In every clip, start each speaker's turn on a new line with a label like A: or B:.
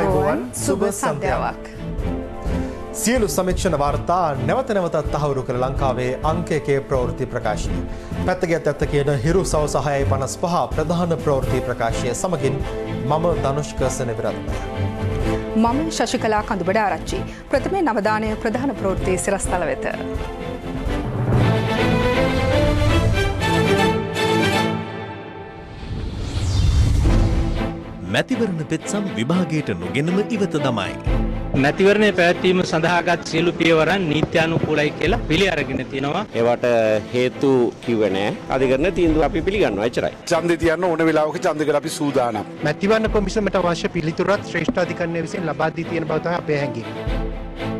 A: ආයුබෝවන් සුබ සන්ධ්‍යාවක්. සියලු සමීක්ෂණ වාර්තා නැවත නැවතත් තහවුරු කර ලංකාවේ අංක 1 ප්‍රවෘත්ති ප්‍රකාශනය. පැත්තගියත් ඇත්ත කියන හිරු සවස 6:55 ප්‍රධාන ප්‍රවෘත්ති ප්‍රකාශය සමගින් මම ධනුෂ්ක සෙනවිරත්න.
B: මම ශශිකලා කඳුබඩ ආරච්චි. ප්‍රථමයෙන් අවධානය ප්‍රධාන ප්‍රවෘත්ති සිරස්තල වෙත.
C: මැතිවරණ පෙත්සම් විභාගයට නොගෙනම ඉවත දමයි.
D: මැතිවරණය පැවැත්වීම සඳහාගත් සියලු පියවරන් නීත්‍යානුකූලයි කියලා පිළි අරගෙන තියෙනවා.
E: ඒවට හේතු කිව්වේ නැහැ. අධිකරණ තීන්දුව අපි පිළිගන්නවා එච්චරයි.
F: ඡන්දය තියන්න ඕන වෙලාවක ඡන්දයකට අපි සූදානම්.
G: මැතිවරණ කොමිසමට අවශ්‍ය පිළිතුරත් ශ්‍රේෂ්ඨ අධිකරණය විසින් ලබා දී තියෙන බව තමයි අපේ හැඟීම.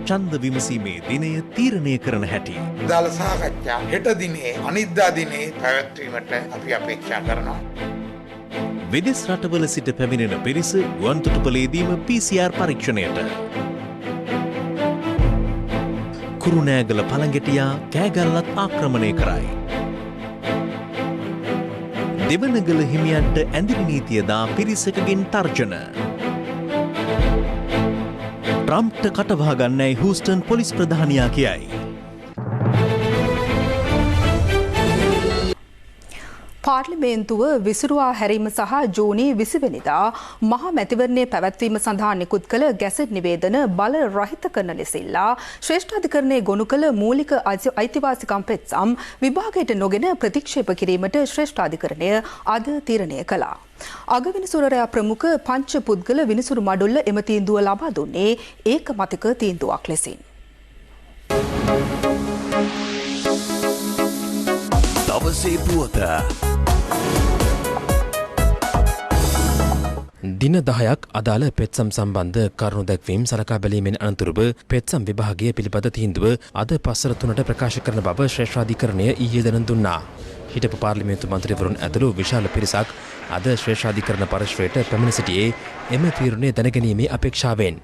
C: ඡන්ද විමසීමේ දිනය තීරණය කරන හැටි.
F: දාල සාකච්ඡා හෙට දිනේ අනිද්දා දිනේ පැවැත්වීමට අපි අපේක්ෂා කරනවා.
C: විදෙස් රටවල සිට පැමිණෙන පිරිස ගුවන්තොටුපළේදීම PCR පරීක්ෂණයට. කුරුණෑගල පළඟැටියා කෑගල්ලත් ආක්‍රමණය කරයි. දෙවනගල හිමියන්ට ඇඳිරි නීතිය දා පිරිසකගෙන් තර්ජන. ට්‍රම්ප්ට කටවහ ගන්නයි හූස්ටන් පොලිස් ප්‍රධානියා කියයි.
B: පාර්ලිමේන්තුව විසිරුවා හැරීම සහ ජූනි 20 වෙනිදා මහා මැතිවරණයේ පැවැත්වීම සඳහා නිකුත් කළ ගැසට් නිවේදන බල රහිත කරන ලෙස ඉල්ලා ශ්‍රේෂ්ඨ අධිකරණයේ ගොනු කළ මූලික අයිතිවාසිකම් පෙත්සම් විභාගයට නොගෙන ප්‍රතික්ෂේප කිරීමට ශ්‍රේෂ්ඨ අධිකරණය අද තීරණය කළා. අගවිනිසුරයා ප්‍රමුඛ පංච පුද්ගල විනිසුරු මඩුල්ල එම තීන්දුව ලබා දුන්නේ ඒකමතික තීන්දුවක් ලෙසින්.
C: දවසේ පුවත
H: දින 10ක් අදාළ පෙත්සම් සම්බන්ධ කරුණු දැක්වීම් සලකා බැලීමෙන් අනතුරුව පෙත්සම් විභාගය පිළිබඳ තීන්දුව අද පස්වර 3ට ප්‍රකාශ කරන බව ශ්‍රේෂ්ඨාධිකරණය ඊයේ දැනුම් දුන්නා. හිටපු පාර්ලිමේන්තු මන්ත්‍රීවරුන් ඇතුළු විශාල පිරිසක් අද ශ්‍රේෂ්ඨාධිකරණ පරිශ්‍රයට පැමිණ සිටියේ එම තීරණය දැනගැනීමේ අපේක්ෂාවෙන්.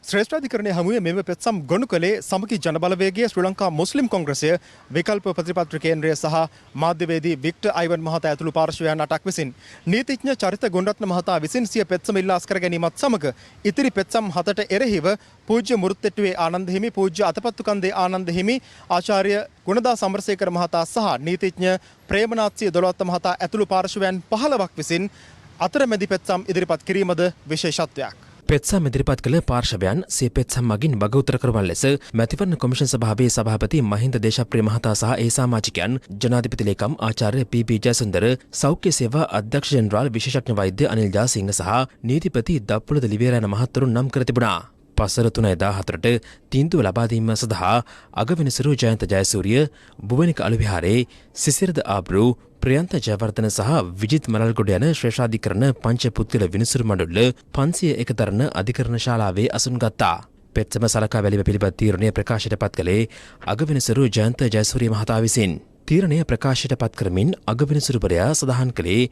G: ශ්‍රේෂ්ඨාධිකරණය හමුවේ මෙම පෙත්සම් ගොනු කළේ සමගි ජනබලවේගයේ ශ්‍රී ලංකා මුස්ලිම් කොංග්‍රසය විකල්ප ප්‍රතිපත්ති කේන්ද්‍රය සහ මාධ්‍යවේදී වික්ටර් අයිවන් මහතා ඇතුළු පාර්ශවයන් 8ක් විසින් නීතිඥ චරිත ගුණරත්න මහතා විසින් සිය පෙත්සම ඉල්ලාස් කර ගැනීමත් සමග ඉතිරි පෙත්සම් 7ට එරෙහිව පූජ්‍ය මුරුත්තෙට්ටුවේ ආනන්ද හිමි, පූජ්‍ය අතපත්තු කන්දේ ආනන්ද හිමි, ආචාර්ය ගුණදාස අමරසේකර මහතා සහ නීතිඥ ප්‍රේමනාත්සිය දොළවත්ත මහතා ඇතුළු පාර්ශවයන් 15ක් විසින් අතරමැදි පෙත්සම් ඉදිරිපත් කිරීමද විශේෂත්වයක්.
H: පෙත්සම් ඉදිරිපත් කළ පාර්ශවයන් සිය පෙත්සම් මගින් වග උත්තර කරවන ලෙස මැතිවරණ කොමිෂන් සභාවේ සභාපති මහින්ද දේශප්‍රිය මහතා සහ ඒ සමාජිකයන් ජනාධිපති ලේකම් ආචාර්ය පී.පී. ජයසුන්දර, සෞඛ්‍ය සේවා අධ්‍යක්ෂ ජෙනරාල් විශේෂඥ වෛද්‍ය අනිල් ජාසිංහ සහ නීතිපති දප්පුලද ලිවේරාන මහත්වරුන් නම් කර තිබුණා. පස්වර 3:14ට තීන්දුව ලබා දීම සඳහා අගවිනිසුරු ජයන්ත ජයසූරිය, බුවනික අලුවිහාරේ සිසිරද ආබ්රු, ප්‍රියන්ත ජයවර්ධන සහ විජිත් මලල්ගොඩ යන ශ්‍රේෂ්ඨාධිකරණ පංච පුද්ගල විනිසුරු මඩුල්ල 501 දරන අධිකරණ ශාලාවේ අසුන් ගත්තා. පෙත්සම සලකා බැලීම පිළිබඳ තීරණය ප්‍රකාශයට පත් කළේ අගවිනිසුරු ජයන්ත ජයසූරිය මහතා විසින්. තීරණය ප්‍රකාශයට පත් කරමින් අගවිනිසුරුවරයා සඳහන් කළේ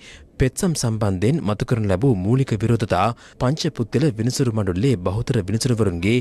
H: පෙත්සම් සම්බන්ධයෙන් මතු කරන ලැබූ මූලික විරෝධතා පංච පුද්ගල විනිසුරු මඩුල්ලේ බහුතර විනිසුරුවරුන්ගේ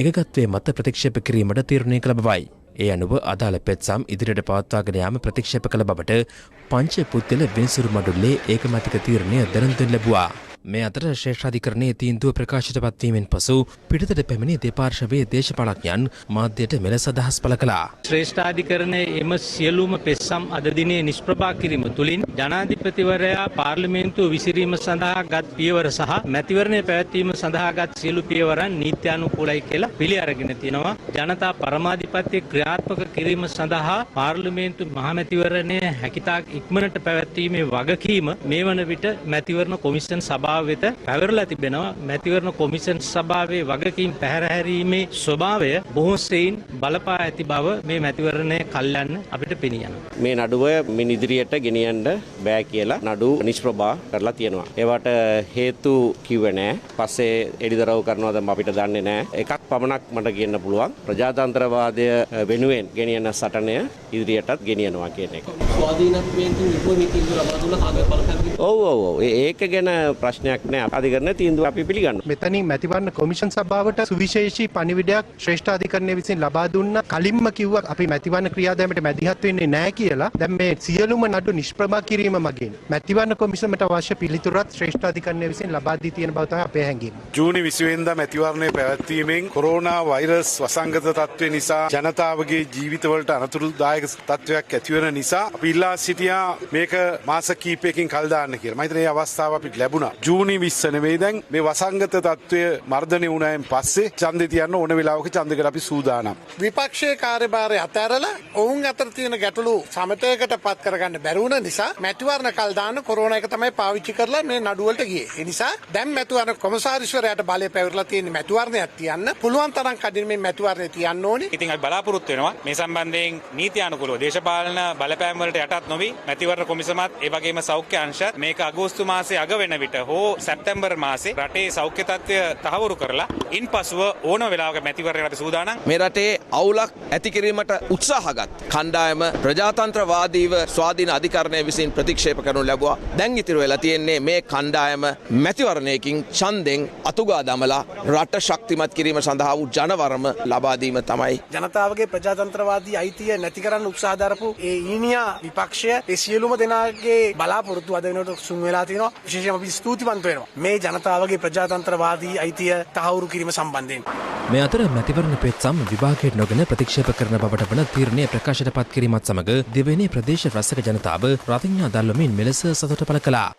H: එකගත්වයේ මත ප්‍රතික්ෂේප කිරීමට තීරණය කළ බවයි. ඒ අනුව අදාළ පෙත්සම් ඉදිරියට පවත්වාගෙන යාම ප්‍රතික්ෂේප කළ බවට පංච පුද්ගල විනිසුරු මඩුල්ලේ ඒකමතික තීරණය දැනුම් දෙනු ලැබුවා. මේ අතර ශ්‍රේෂ්ඨාධිකරණයේ තීන්දුව ප්‍රකාශයට පත්වීමෙන් පසු පිටතට පැමිණි දෙපාර්ශවයේ දේශපාලඥයන් මාධ්‍යයට මෙලෙස අදහස් පළ කළා.
D: ශ්‍රේෂ්ඨාධිකරණයේ එම සියලුම පෙත්සම් අද දිනේ නිෂ්ප්‍රභා කිරීම තුළින් ජනාධිපතිවරයා පාර්ලිමේන්තුව විසිරීම සඳහා ගත් පියවර සහ මැතිවරණය පැවැත්වීම සඳහා ගත් සියලු පියවරන් නීත්‍යානුකූලයි කියලා පිළි අරගෙන තියෙනවා. ජනතා පරමාධිපත්‍ය ක්‍රියාත්මක කිරීම සඳහා පාර්ලිමේන්තු මහමැතිවරණය හැකිතාක් ඉක්මනට පැවැත්වීමේ වගකීම මේ වන විට මැතිවරණ කොමිෂන් සභාව සභාව වෙත පැවරලා තිබෙනවා. මැතිවරණ කොමිෂන් සභාවේ වගකීම් පැහැර හැරීමේ ස්වභාවය බොහෝ සෙයින් බලපා ඇති බව මේ මැතිවරණය කල්යන්න අපිට පෙනී යනවා.
E: මේ නඩුව මින් ඉදිරියට ගෙනියන්න බෑ කියලා නඩු නිෂ්ප්‍රභා කරලා තියෙනවා. ඒවට හේතු කිව්වේ නෑ. පස්සේ එළිදරව් කරනවද අපිට දන්නේ නෑ. එකක් පමණක් මට කියන්න පුළුවන්. ප්‍රජාතන්ත්‍රවාදය වෙනුවෙන් ගෙනියන සටනය ඉදිරියටත් ගෙනියනවා කියන එක.
I: ස්වාධීනත්වයෙන් විපුල තීන්දුව ලබා දුන්න කාගේ බලපෑමකින්?
E: ඔව් ඒක ගැන ප්‍රශ්නයක් නෑ. අධිකරණ තීන්දුව අපි පිළිගන්නවා.
G: මෙතනින් මැතිවරණ කොමිෂන් සභාවට සුවිශේෂී පණිවිඩයක් ශ්‍රේෂ්ඨාධිකරණය විසින් ලබා දුන්නා. කලින්ම කිව්වා අපි මැතිවරණ ක්‍රියාදාමයට මැදිහත් වෙන්නේ නැහැ කියලා. දැන් මේ සියලුම නඩු නිෂ්ප්‍රභා කිරීම මගින් මැතිවරණ කොමිෂමට අවශ්‍ය පිළිතුරත් ශ්‍රේෂ්ඨාධිකරණය විසින් ලබා දී තියෙන බව තමයි අපේ හැඟීම.
J: ජූනි 20 වෙනිදා මැතිවරණය පැවැත්වීමෙන් කොරෝනා වෛරස් වසංගත තත්ත්වය නිසා ජනතාවගේ ජීවිතවලට අනතුරුදායක තත්ත්වයක් ඇතිවන නිසා අපි ඉල්ලා සිටියා මේක මාස කිහිපයකින් කල් දාන්න කියලා. මම හිතන්නේ මේ අවස්ථාව අපිට ලැබුණා. ජූනි 20 නෙවෙයි දැන් මේ වසංගත තත්ත්වය මර්ධනය වුණායින් පස්සේ ඡන්දෙ තියන්න ඕන වෙලාවක ඡන්දෙකට අපි සූදානම්.
F: විපක්ෂයේ කාර්යභාරය අතහැරලා ඔවුන් අතර තියෙන ගැටලු සමතයකට පත් කරගන්න බැරි වුණ නිසා මැතිවරණ කල් දාන්න කොරෝනා එක තමයි පාවිච්චි කරලා මේ නඩු වලට ගියේ. ඒ නිසා දැන් මැතිවරණ කොමසාරිස්වරයාට බලය පැවරලා තියෙන මැතිවරණයක් තියන්න පුළුවන් තරම් කඩින් මේ මැතිවරණය තියන්න ඕනේ.
K: ඉතින් අපි බලාපොරොත්තු වෙනවා මේ සම්බන්ධයෙන් නීතියානුකූලව දේශපාලන බලපෑම් වලට යටත් නොවි මැතිවරණ කොමිසමත් ඒ වගේම සෞඛ්‍ය අංශ මේක අගෝස්තු මාසයේ අග වෙන විට හෝ සැප්තැම්බර් මාසයේ රටේ සෞඛ්‍ය තත්ත්වය තහවුරු කරලා ඉන්පසුව ඕන වෙලාවක මැතිවරණයට සූදානම්.
L: මේ රටේ අවුලක් ඇති කිරීමට උත්සාහගත් කණ්ඩායම ප්‍රජාතන්ත්‍රවාදීව ස්වාධීන අධිකරණය විසින් ප්‍රතික්ෂේප කරනු ලැබුවා. දැන් ඉතිරි වෙලා තියෙන්නේ මේ කණ්ඩායම මැතිවරණයකින් ඡන්දෙන් අතුගා දමලා රට ශක්තිමත් කිරීම සඳහා වූ ජනවරම ලබා දීම තමයි.
I: ජනතාවගේ ප්‍රජාතන්ත්‍රවාදී අයිතිය නැති කරන්න උත්සාහ දරපු ඒ ඊනියා විපක්ෂය ඒ සියලුම දෙනාගේ බලාපොරොත්තු අද වෙනකොට සුන් වෙලා තියෙනවා. විශේෂයෙන්ම අපි ස්තුතිවන්ත වෙනවා මේ ජනතාවගේ ප්‍රජාතන්ත්‍රවාදී අයිතිය තහවුරු කිරීම සම්බන්ධයෙන්.
H: මේ අතර මැතිවරණ පෙත්සම් විභාගයට නොගෙන ප්‍රතික්ෂේප කරන බවට වන තීරණය ප්‍රකාශයට පත් කිරීමත් සමග දෙවෙනි ප්‍රදේශ රසක ජනතාව රතිඤ්ඤා දල්වමින් මෙලෙස සතුට පළ කළා.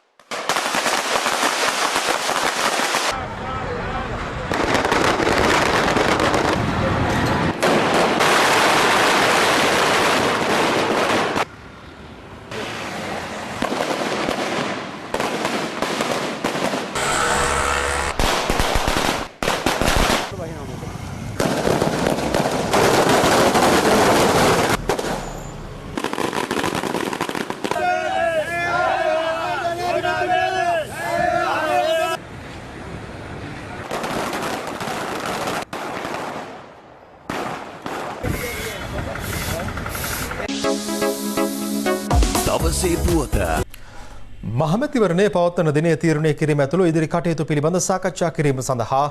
A: මහමැතිවරණය පවත්වන දිනය තීරණය කිරීම ඇතුළු ඉදිරි කටයුතු පිළිබඳ සාකච්ඡා කිරීම සඳහා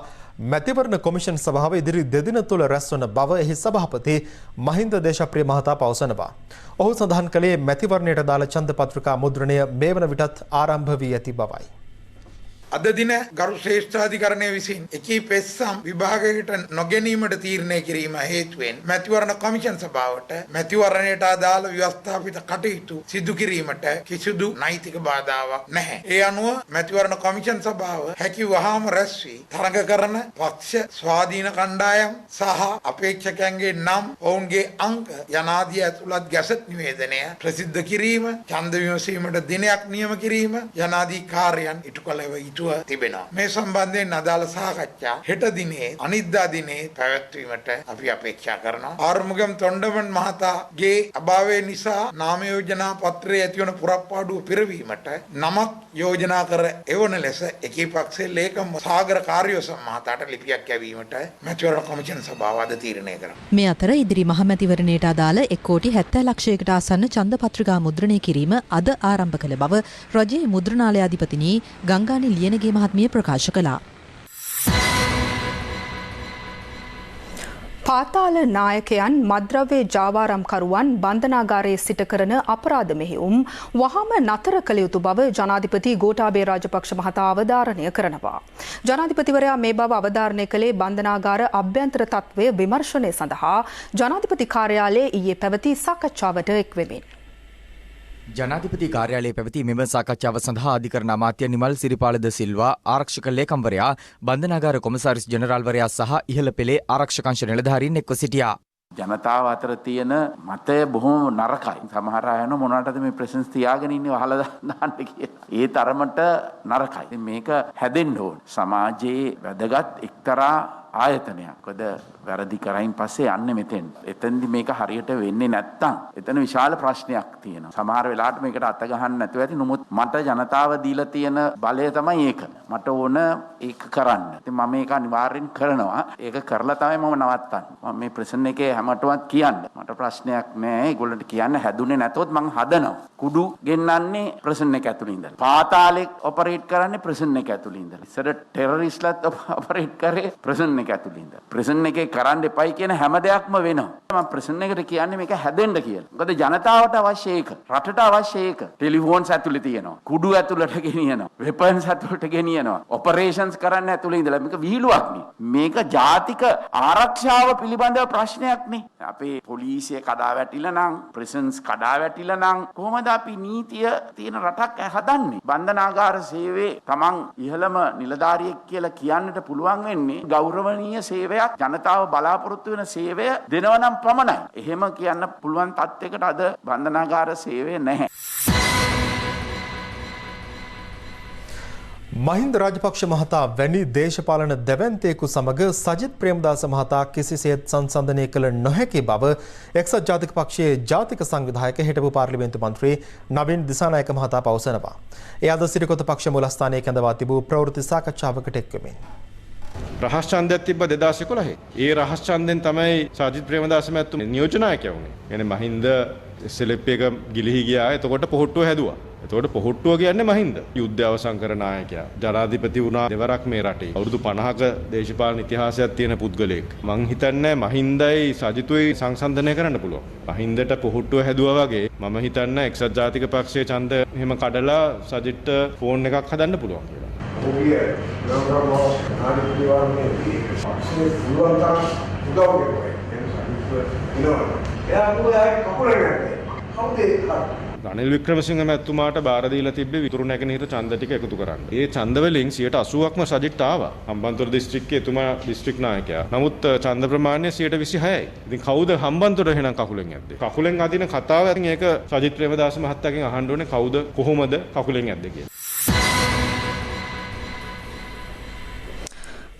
A: මැතිවරණ කොමිෂන් සභාව ඉදිරි දෙදින තුළ රැස්වන බව එහි සභාපති මහින්ද දේශප්‍රිය මහතා පවසනවා. ඔහු සඳහන් කළේ මැතිවරණයට දාළ ඡන්ද පත්‍රිකා මුද්‍රණය මේ වන විටත් ආරම්භ වී ඇති බවයි.
F: අද දින ගරු ශ්‍රේෂ්ඨාධිකරණය විසින් එකී පෙත්සම් විභාගයකට නොගැනීමට තීරණය කිරීම හේතුවෙන් මැතිවරණ කොමිෂන් සභාවට මැතිවරණයට අදාළ ව්‍යවස්ථාපිත කටයුතු සිදු කිරීමට කිසිදු නෛතික බාධාවක් නැහැ. ඒ අනුව මැතිවරණ කොමිෂන් සභාව හැකි වහාම රැස් වී තරඟ කරන පක්ෂ ස්වාධීන කණ්ඩායම් සහ අපේක්ෂකයන්ගේ නම් ඔවුන්ගේ අංක යනාදී ඇතුළත් ගැසට් නිවේදනය ප්‍රසිද්ධ කිරීම, ඡන්ද විමසීමට දිනයක් නියම කිරීම යනාදී කාර්යයන් ඉටු කළ යුතු තිබෙනවා. මේ සම්බන්ධයෙන් අදාළ සාකච්ඡා හෙට දිනේ අනිද්දා දිනේ පැවැත්වීමට අපි අපේක්ෂා කරනවා. ආරුමුගම් තොණ්ඩමන් මහතාගේ අභාවය නිසා නාම යෝජනා පත්‍රයේ ඇතිවන පුරප්පාඩුව පිරවීමට නමක් යෝජනා කර එවන ලෙස එකී පක්ෂයේ ලේකම් සාගර කාර්යෝසම් මහතාට ලිපියක් යැවීමට මැතිවරණ කොමිෂන් සභාව අද තීරණය කරා.
M: මේ අතර ඉදිරි මහමැතිවරණයට අදාළ 1,70 ලක්ෂයකට ආසන්න ඡන්ද පත්‍රිකා මුද්‍රණය කිරීම අද ආරම්භ කළ බව රජයේ මුද්‍රණාලයාධිපතිනි ගංගානි ලියනගේ මහත්මිය ප්‍රකාශ කළා.
B: පාතාල නායකයන් මද්‍රව්‍ය ජාවාරම්කරුවන් බන්ධනාගාරයේ සිට කරන අපරාධ මෙහෙයුම් වහාම නතර කළ යුතු බව ජනාධිපති ගෝඨාභය රාජපක්ෂ මහතා අවධාරණය කරනවා. ජනාධිපතිවරයා මේ බව අවධාරණය කළේ බන්ධනාගාර අභ්‍යන්තර තත්ත්වය විමර්ශනය සඳහා ජනාධිපති කාර්යාලයේ ඊයේ පැවති සාකච්ඡාවට එක්වෙමින්.
N: ජනාධිපති කාර්යාලයේ පැවති මෙම සාකච්ඡාව සඳහා අධිකරණ අමාත්‍ය නිමල් සිරිපාල ද සිල්වා, ආරක්ෂක ලේකම්වරයා, බන්ධනාගාර කොමසාරිස් ජෙනරාල්වරයා සහ ඉහළ පෙළේ ආරක්ෂක අංශ නිලධාරීන් එක්ව සිටියා.
O: ජනතාව අතර තියෙන මතය බොහොම නරකයි. සමහර අය යන මොනවටද මේ ප්‍රෙසන්ස් තියාගෙන ඉන්නේ වහලා දාන්න කියලා. ඒ තරමට නරකයි. ඉතින් මේක හැදෙන්න ඕන. සමාජයේ වැදගත් එක්තරා ආයතනයක්. මොකද වැරදි කරයින් පස්සේ යන්නේ මෙතෙන්. එතෙන්දි මේක හරියට වෙන්නේ නැත්තම් එතන විශාල ප්‍රශ්නයක් තියෙනවා. සමහර වෙලාවට මේකට අත ගහන්න නැතුව ඇති. නමුත් මට ජනතාව දීලා තියෙන බලය තමයි ඒක. මට ඕන ඒක කරන්න. ඉතින් මම මේක අනිවාර්යෙන් කරනවා. ඒක කරලා තමයි මම නවත්තන්නේ. මම මේ ප්‍රශ්න එකේ හැමතෙමත් කියන්න. මට ප්‍රශ්නයක් නෑ. ඒගොල්ලන්ට කියන්න හැදුනේ නැතොත් මම හදනවා. කුඩු ගෙන්නන්නේ ප්‍රශ්න එක ඇතුළේ ඉඳලා. පාතාලෙක් ඔපරේට් කරන්නේ ප්‍රශ්න එක ඇතුළේ ඉඳලා. ඉස්සර ටෙරරිස්ට්ලාත් ඔපරේට් කරේ ප්‍රශ්න එක ඇතුළේ ඉඳලා. ප්‍රශ්න එකේ කරන්න එපයි කියන හැම දෙයක්ම වෙනවා. මම ප්‍රශ්න එකට කියන්නේ මේක හැදෙන්න කියලා. මොකද ජනතාවට අවශ්‍ය ඒක. රටට අවශ්‍ය ඒක. ටෙලිෆෝන්ස් ඇතුළේ තියෙනවා. කුඩු ඇතුළට ගෙනියනවා. වෙපන්ස් ඇතුළට ගෙනියනවා. ඔපරේෂන්ස් කරන්න ඇතුළේ ඉඳලා මේක විහිළුවක් නේ. මේක ජාතික ආරක්ෂාව පිළිබඳව ප්‍රශ්නයක් නේ. අපේ පොලිසිය කඩා වැටිලා නම් ප්‍රිසන්ස් කඩා වැටිලා නම් කොහොමද අපි නීතිය තියෙන රටක් හදන්නේ? බන්ධනාගාර සේවයේ තමන් ඉහළම නිලධාරියෙක් කියලා කියන්නට පුළුවන් වෙන්නේ ගෞරවනීය සේවයක්, ජනතාව බලාපොරොත්තු වෙන සේවය දෙනවා නම් පමණයි. එහෙම කියන්න පුළුවන් තත්යකට අද බන්ධනාගාර සේවය නැහැ.
A: මහින්ද රාජපක්ෂ මහතා වැනි දේශපාලන දැවැන්තයෙකු සමග සජිත් ප්‍රේමදාස මහතා කිසිසේත් සංසන්දනය කළ නොහැකි බව එක්සත් ජාතික පක්ෂයේ ජාතික සංවිධායක හිටපු පාර්ලිමේන්තු මන්ත්‍රී නවීන් දිසානායක මහතා පවසනවා. ඒ අද සිරිකොත පක්ෂ මුලස්ථානයේ කැඳවා තිබූ ප්‍රවෘත්ති සාකච්ඡාවකට එක්වෙමින්
P: රහස් ඡන්දයක් තිබ්බ 2011. ඒ රහස් ඡන්දෙන් තමයි සජිත් ප්‍රේමදාස මහත්මයා නියෝජනයකයා වුණේ. يعني මහින්ද සෙලෙප් එක ගිලිහි ගියා. එතකොට පොහොට්ටුව හැදුවා. එතකොට පොහොට්ටුව කියන්නේ මහින්ද. යුද්ධ අවසන් කර නායකයා. ජනාධිපති වුණා දෙවරක් මේ රටේ. අවුරුදු 50ක දේශපාලන ඉතිහාසයක් තියෙන පුද්ගලයෙක්. මං හිතන්නේ මහින්දයි සජිතුයි සංසන්දනය කරන්න පුළුවන්. මහින්දට පොහොට්ටුව හැදුවා වගේ මම හිතන්නේ එක්සත් ජාතික පක්ෂයේ ඡන්ද එහෙම කඩලා සජිත්ට ෆෝන් එකක් හදන්න පුළුවන් කියලා. රනිල් වික්‍රමසිංහ මැතිතුමාට බාර දීලා තිබ්බේ විතුරු නැගෙනහිර ඡන්ද ටික එකතු කරන්න. ඒ ඡන්ද වලින් 80%ක්ම සජිත්ට ආවා. හම්බන්තොට දිස්ත්‍රික්කයේ එතුමා දිස්ත්‍රික් නායකයා. නමුත් ඡන්ද ප්‍රමාණය 26%යි. ඉතින් කවුද හම්බන්තොට එහෙනම් කකුලෙන් යද්දේ? කකුලෙන් අදින කතාව ඉතින් ඒක සජිත් ප්‍රේමදාස මහත්තයාගෙන් අහන්න ඕනේ කවුද කොහොමද කකුලෙන් යද්දේ කියලා.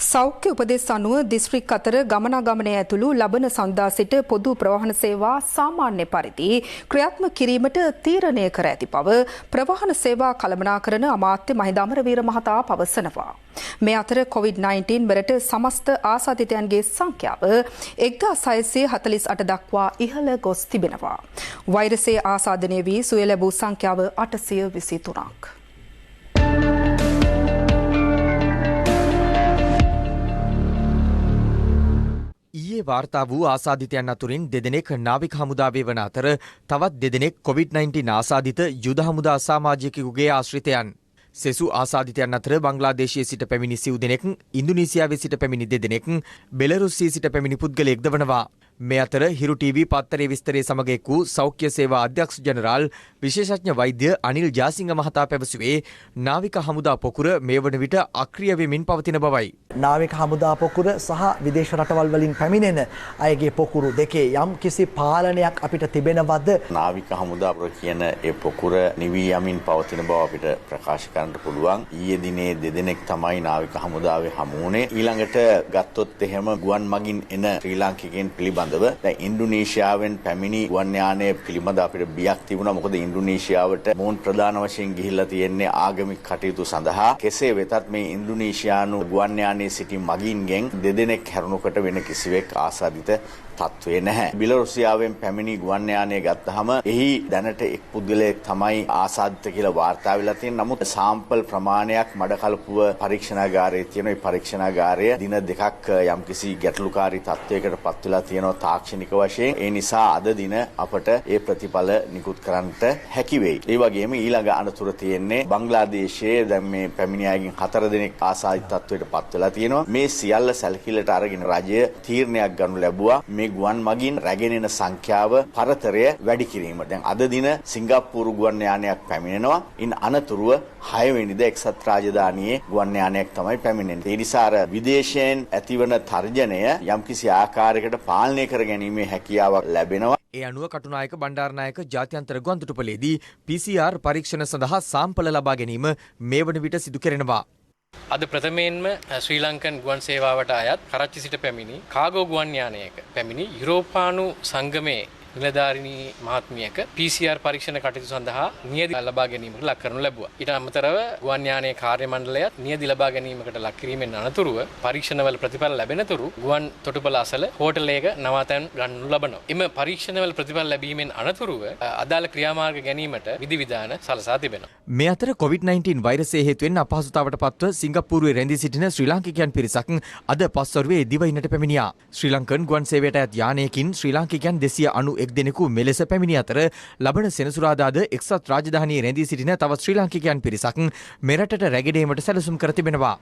B: සෞඛ්‍ය උපදෙස් අනුව දිස්ත්‍රික් අතර ගමනාගමනය ඇතුළු ලබන සඳුදා සිට පොදු ප්‍රවාහන සේවා සාමාන්‍ය පරිදි ක්‍රියාත්මක කිරීමට තීරණය කර ඇති බව ප්‍රවාහන සේවා කළමනාකරන අමාත්‍ය මහින්ද අමරවීර මහතා පවසනවා. මේ අතර COVID-19 වලට සමස්ත ආසාදිතයන්ගේ සංඛ්‍යාව 1648 දක්වා ඉහළ ගොස් තිබෙනවා. වෛරසයේ ආසාදනය වී සුවය ලැබූ සංඛ්‍යාව 823ක්.
N: ඊයේ වාර්තා වූ ආසාදිතයන් අතුරින් දෙදෙනෙක් නාවික හමුදාවේ වන අතර තවත් දෙදෙනෙක් COVID-19 ආසාදිත යුද හමුදා සමාජිකයෙකුගේ ආශ්‍රිතයන්. සෙසු ආසාදිතයන් අතර බංග්ලාදේශයේ සිට පැමිණි සිව් දෙනෙක්, ඉන්දුනීසියාවේ සිට පැමිණි දෙදෙනෙක්, බෙලරුසියේ සිට පැමිණි පුද්ගලයෙක්ද වනවා. මේ අතර හිරු ටීවී පත්තරේ විස්තරයේ සමග එක් වූ සෞඛ්‍ය සේවා අධ්‍යක්ෂ ජනරාල් විශේෂඥ වෛද්‍ය අනිල් ජාසිංහ මහතා පැවසුවේ නාවික හමුදා පොකුර මේ වන විට අක්‍රිය වෙමින් පවතින බවයි.
Q: නාවික හමුදා පොකුර සහ විදේශ රටවල් වලින් පැමිණෙන අයගේ පොකුරු දෙකේ යම් කිසි පාලනයක් අපිට තිබෙනවද?
R: නාවික හමුදා කියන ඒ පොකුර නිවී යමින් පවතින බව අපිට ප්‍රකාශ කරන්න පුළුවන්. ඊයේ දිනේ දෙදෙනෙක් තමයි නාවික හමුදාවේ හමු වුණේ. ඊළඟට ගත්තොත් එහෙම ගුවන් මගින් එන ශ්‍රී ලාංකිකයන් පිළිබඳව දැන් ඉන්දුනීසියාවෙන් පැමිණි ගුවන් යානය පිළිබඳ අපිට බියක් තිබුණා. මොකද ඉන්දුනීසියාවට මොවුන් ප්‍රධාන වශයෙන් ගිහිල්ලා තියෙන්නේ ආගමික කටයුතු සඳහා. කෙසේ වෙතත් මේ ඉන්දුනීසියානු ගුවන් යානයේ සිටි මගින්ගෙන් දෙදෙනෙක් හැරුණුකට වෙන කිසිවෙක් ආසාදිත තත්ත්වේ නැහැ. බෙලරුසියාවෙන් පැමිණි ගුවන් යානය ගත්තාම එහි දැනට එක් පුද්ගලයෙක් තමයි ආසාදිත කියලා වාර්තා වෙලා තියෙනවා. නමුත් සාම්පල් ප්‍රමාණයක් මඩකලපුව පරීක්ෂණාගාරයේ තියෙන. ඒ පරීක්ෂණාගාරය දින දෙකක් යම්කිසි ගැටලුකාරී තත්ත්වයකට පත් වෙලා තියෙනවා තාක්ෂණික වශයෙන්. ඒ නිසා අද දින අපට ඒ ප්‍රතිඵල නිකුත් කරන්නට හැකි වෙයි. ඒ වගේම ඊළඟ අනතුර තියෙන්නේ බංග්ලාදේශයේ දැන් මේ පැමිණි අයගෙන් 4 දෙනෙක් ආසාදිත තත්ත්වයට පත් වෙලා තියෙනවා. මේ සියල්ල සැලකිල්ලට අරගෙන රජය තීරණයක් ගනු ලැබුවා මේ ගුවන් මගින් රැගෙන එන සංඛ්‍යාව පරතරය වැඩි කිරීම. දැන් අද දින සිංගප්පූරු ගුවන් යානයක් පැමිණෙනවා. ඉන් අනතුරුව 6 වෙනිදා එක්සත් රාජධානියේ ගුවන් යානයක් තමයි පැමිණෙන්නේ. ඒ නිසා අර විදේශයෙන් ඇතිවන තර්ජනය යම්කිසි ආකාරයකට පාලනය කර ගැනීමේ හැකියාවක් ලැබෙනවා.
N: ඒ අනුව කටුනායක බණ්ඩාරනායක ජාත්‍යන්තර ගුවන්තොටුපළේදී PCR පරීක්ෂණ සඳහා සාම්පල ලබා ගැනීම මේ වන විට සිදු කෙරෙනවා.
S: අද ප්‍රථමයෙන්ම ශ්‍රී ලංකන් ගුවන් සේවාවට අයත් කරච්චි සිට පැමිණි කාගෝ ගුවන් යානයක පැමිණි යුරෝපානු සංගමයේ නිලධාරිණී මහත්මියක PCR පරීක්ෂණ කටයුතු සඳහා නියැදි ලබා ගැනීමකට ලක් කරනු ලැබුවා. ඊට අමතරව ගුවන් යානයේ කාර්ය මණ්ඩලයත් නියැදි ලබා ගැනීමකට ලක් කිරීමෙන් අනතුරුව පරීක්ෂණවල ප්‍රතිඵල ලැබෙනතුරු ගුවන් තොටුපළ අසල හෝටලයක නවාතැන් ගන්නු ලබනවා. එම පරීක්ෂණවල ප්‍රතිඵල ලැබීමෙන් අනතුරුව අදාළ ක්‍රියාමාර්ග ගැනීමට විධිවිධාන සලසා තිබෙනවා.
N: මේ අතර COVID-19 වෛරසය හේතුවෙන් අපහසුතාවට පත්ව සිංගප්පූරුවේ රැඳී සිටින ශ්‍රී ලාංකිකයන් පිරිසක් අද පස්වරුවේ දිවයිනට පැමිණියා. ශ්‍රී ලංකන් ගුවන් සේවයට අයත් යානයකින් ශ්‍රී ලාංකිකයන් 291 දෙනෙකු මෙලෙස පැමිණි අතර ලබන සෙනසුරාදාද එක්සත් රාජධානියේ රැඳී සිටින තවත් ශ්‍රී ලාංකිකයන් පිරිසක් මෙරටට රැගෙනීමට සැලසුම් කර තිබෙනවා.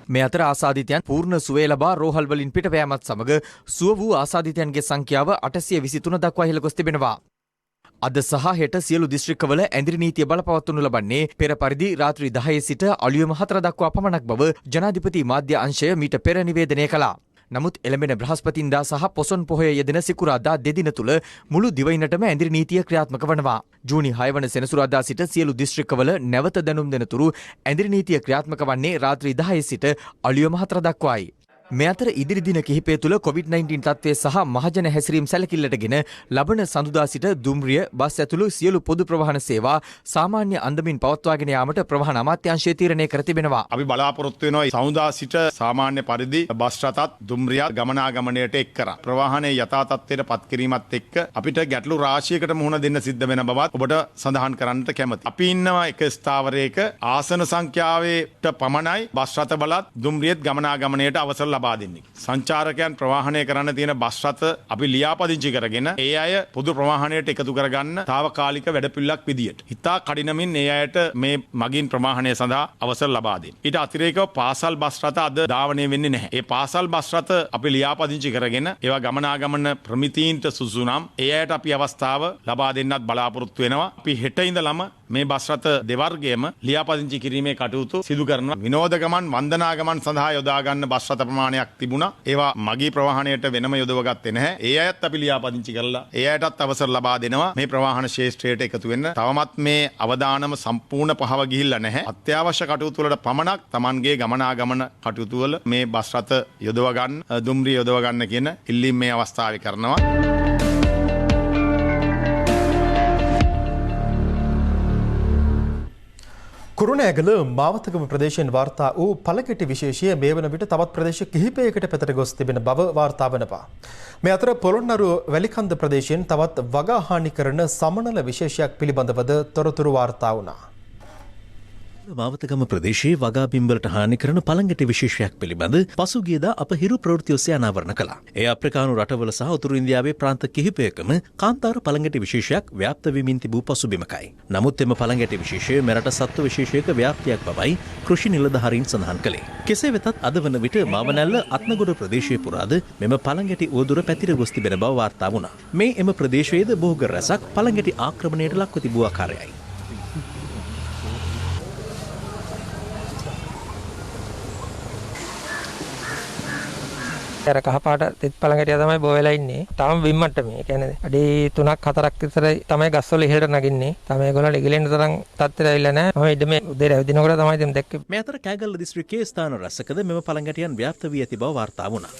N: මේ අතර ආසාදිතයන් පූර්ණ සුවය ලබා රෝහල් වලින් පිටපෑමත් සමග සුව වූ ආසාදිතයන්ගේ සංඛ්‍යාව 823 දක්වා ඉහළ ගොස් තිබෙනවා. අද සහ හෙට සියලු දිස්ත්‍රික්කවල ඇඳිරි නීතිය බලපවත්වනු ලබන්නේ පෙර පරිදි රාත්‍රී 10 සිට අලුයම 4 දක්වා පමණක් බව ජනාධිපති මාධ්‍ය අංශය මීට පෙර නිවේදනය කළා. නමුත් එළඹෙන බ්‍රහස්පතින්දා සහ පොසොන් පොහොය යෙදෙන සිකුරාදා දෙදින තුල මුළු දිවයිනටම ඇඳිරි නීතිය ක්‍රියාත්මක වනවා. ජූනි 6 වන සෙනසුරාදා සිට සියලු දිස්ත්‍රික්කවල නැවත දැනුම් දෙනතුරු ඇඳිරි නීතිය ක්‍රියාත්මක වන්නේ රාත්‍රී 10 සිට අලුයම 4 දක්වායි. මේ අතර ඉදිරි දින කිහිපය තුළ COVID-19 තත්ත්වය සහ මහජන හැසිරීම් සැලකිල්ලටගෙන ලබන සඳුදා සිට දුම්රිය බස් ඇතුළු සියලු පොදු ප්‍රවාහන සේවා සාමාන්‍ය අන්දමින් පවත්වාගෙන යාමට ප්‍රවාහන අමාත්‍යාංශය තීරණය කර තිබෙනවා.
J: අපි බලාපොරොත්තු වෙනවා සඳුදා සිට සාමාන්‍ය පරිදි බස් රටත් දුම්රියත් ගමනාගමනයට එක් කරා. ප්‍රවාහනයේ යථා තත්ත්වයට පත් කිරීමත් එක්ක අපිට ගැටලු රාශියකට මුහුණ දෙන්න සිද්ධ වෙන බවත් ඔබට සඳහන් කරන්නට කැමතියි. අපි ඉන්නවා එක ස්ථාවරයක ආසන සංඛ්‍යාවට පමණයි බස් රථ බලත් දුම්රියත් ගමනාගමනයට අවසර ලබා දෙන්නේ. සංචාරකයන් ප්‍රවාහනය කරන්න තියෙන බස් රථ අපි ලියාපදිංචි කරගෙන ඒ අය පොදු ප්‍රවාහනයට එකතු කරගන්න තාවකාලික වැඩපිළිවෙලක් විදියට ඉතා කඩිනමින් ඒ අයට මේ මගින් ප්‍රවාහනය සඳහා අවසර ලබා දෙන්න. ඊට අතිරේකව පාසල් බස් රථ අද ධාවනය වෙන්නේ නැහැ. ඒ පාසල් බස් රථ අපි ලියාපදිංචි කරගෙන ඒවා ගමනාගමන ප්‍රමිතීන්ට සුසු නම් ඒ අයට අපි අවස්ථාව ලබා දෙන්නත් බලාපොරොත්තු වෙනවා. අපි හෙට ඉඳලම මේ බස් රථ දෙවර්ගයම ලියාපදිංචි කිරීමේ කටයුතු සිදු කරනවා. විනෝද ගමන් වන්දනා ගමන් සඳහා යොදා ගන්න බස් රථ ප්‍රමාණයක් තිබුණා. ඒවා මගී ප්‍රවාහනයට වෙනම යොදවගත්තේ නැහැ. ඒ අයත් අපි ලියාපදිංචි කරලා ඒ අයටත් අවසර ලබා දෙනවා මේ ප්‍රවාහන ශේෂ්ත්‍රයට එකතු වෙන්න. තවමත් මේ අවදානම සම්පූර්ණ පහව ගිහිල්ලා නැහැ. අත්‍යවශ්‍ය කටයුතු වලට පමණක් Tamanගේ ගමනාගමන කටයුතු වල මේ බස් රථ යොදව ගන්න, දුම්රිය යොදව ගන්න කියන ඉල්ලීම මේ අවස්ථාවේ කරනවා.
A: කුරුණෑගල මාවතගම ප්‍රදේශයෙන් වාර්තා වූ පළකෙටි විශේෂය මේ වන විට තවත් ප්‍රදේශ කිහිපයකට පැතර ගොස් තිබෙන බව වාර්තා වනවා. මේ අතර පොළොන්නරුව වැලිකන්ද ප්‍රදේශයෙන් තවත් වගා හානි කරන සමනල විශේෂයක් පිළිබඳවද තොරතුරු වාර්තා වුණා.
C: මාවතගම ප්‍රදේශයේ වගා බිම්වලට හානි කරන පළඟැටි විශේෂයක් පිළිබඳ පසුගියදා අප හිරු ප්‍රවෘත්ති ඔස්සේ අනාවරණ කළා. ඒ අප්‍රිකානු රටවල සහ උතුරු ඉන්දියාවේ ප්‍රාන්ත කිහිපයකම කාන්තාර පළඟැටි විශේෂයක් ව්‍යාප්ත වෙමින් තිබූ පසුබිමකයි. නමුත් එම පළඟැටි විශේෂය මෙරට සත්ව විශේෂයක ව්‍යාප්තියක් බවයි කෘෂි නිලධාරීන් සඳහන් කළේ. කෙසේ වෙතත් අද වන විට මාවනැල්ල අත්නගොඩ ප්‍රදේශයේ පුරාද මෙම පළඟැටි උවදුර පැතිර ගොස් තිබෙන බව වාර්තා වුණා. මේ එම ප්‍රදේශයේද බොහෝ රැසක් පළඟැටි ආක්‍රමණයට ලක්ව තිබූ ආකාරයයි.
T: අර කහපාට තෙත් පළඟැටිය තමයි බෝ වෙලා ඉන්නේ. තාම බිම් මට්ටමේ. ඒ කියන්නේ අඩි 3ක් 4ක් විතර තමයි ගස්වල ඉහළට නගින්නේ. තාම ඒගොල්ලෝ ඉගලෙන්න තරම් තත්ත්වයට ඇවිල්ලා නැහැ. මම ඉදමේ උදේ රැවදිනකොට තමයි ඉතින් දැක්කේ.
C: මේ අතර කෑගල්ල දිස්ත්‍රික්කයේ ස්ථාන රැසකද මෙම පළඟැටියන් ව්‍යාප්ත වී ඇති බව වාර්තා වුණා.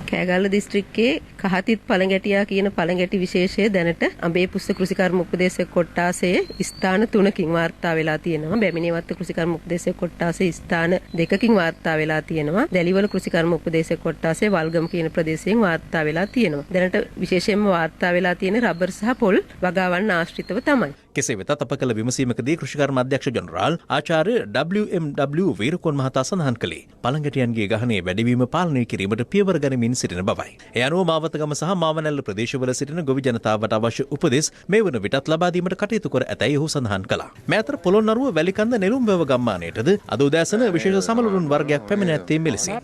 U: කෑගල්ල දිස්ත්‍රික්කයේ කහතිත් පළඟැටියා කියන පළඟැටි විශේෂය දැනට අඹේපුස්ස කෘෂිකර්ම උපදේශක කොට්ටාසයේ ස්ථාන 3කින් වාර්තා වෙලා තියෙනවා. බැමිණේවත්ත කෘෂිකර්ම උපදේශක කොට්ටාසයේ ස්ථාන 2කින් වාර්තා වෙලා තියෙනවා. දැලිවල කෘෂිකර්ම උපදේශක කොට්ටාසයේ වල්ගම කියන ප්‍රදේශයෙන් වාර්තා වෙලා තියෙනවා. දැනට විශේෂයෙන්ම වාර්තා වෙලා තියෙන රබර් සහ පොල් වගාවන් ආශ්‍රිතව තමයි.
C: කෙසේ වෙතත් අප කළ විමසීමකදී කෘෂිකර්ම අධ්‍යක්ෂ ජනරාල් ආචාර්ය WMW වීරකොන් මහතා සඳහන් කළේ පළඟැටි පළඟැටියන්ගේ ගහනේ වැඩිවීම පාලනය කිරීමට පියවර ගනිමින් සිටින බවයි. ඒ අනුව මාවතගම සහ මාවනැල්ල ප්‍රදේශවල සිටින ගොවි ජනතාවට අවශ්‍ය උපදෙස් මේ වන විටත් ලබා දීමට කටයුතු කර ඇතැයි ඔහු සඳහන් කළා. මේ අතර පොළොන්නරුව වැලිකන්ද නෙළුම්වැව ගම්මානයටද අද උදෑසන විශේෂ සමළුරුන් වර්ගයක් පැමිණ ඇත්තේ මෙලෙසින්.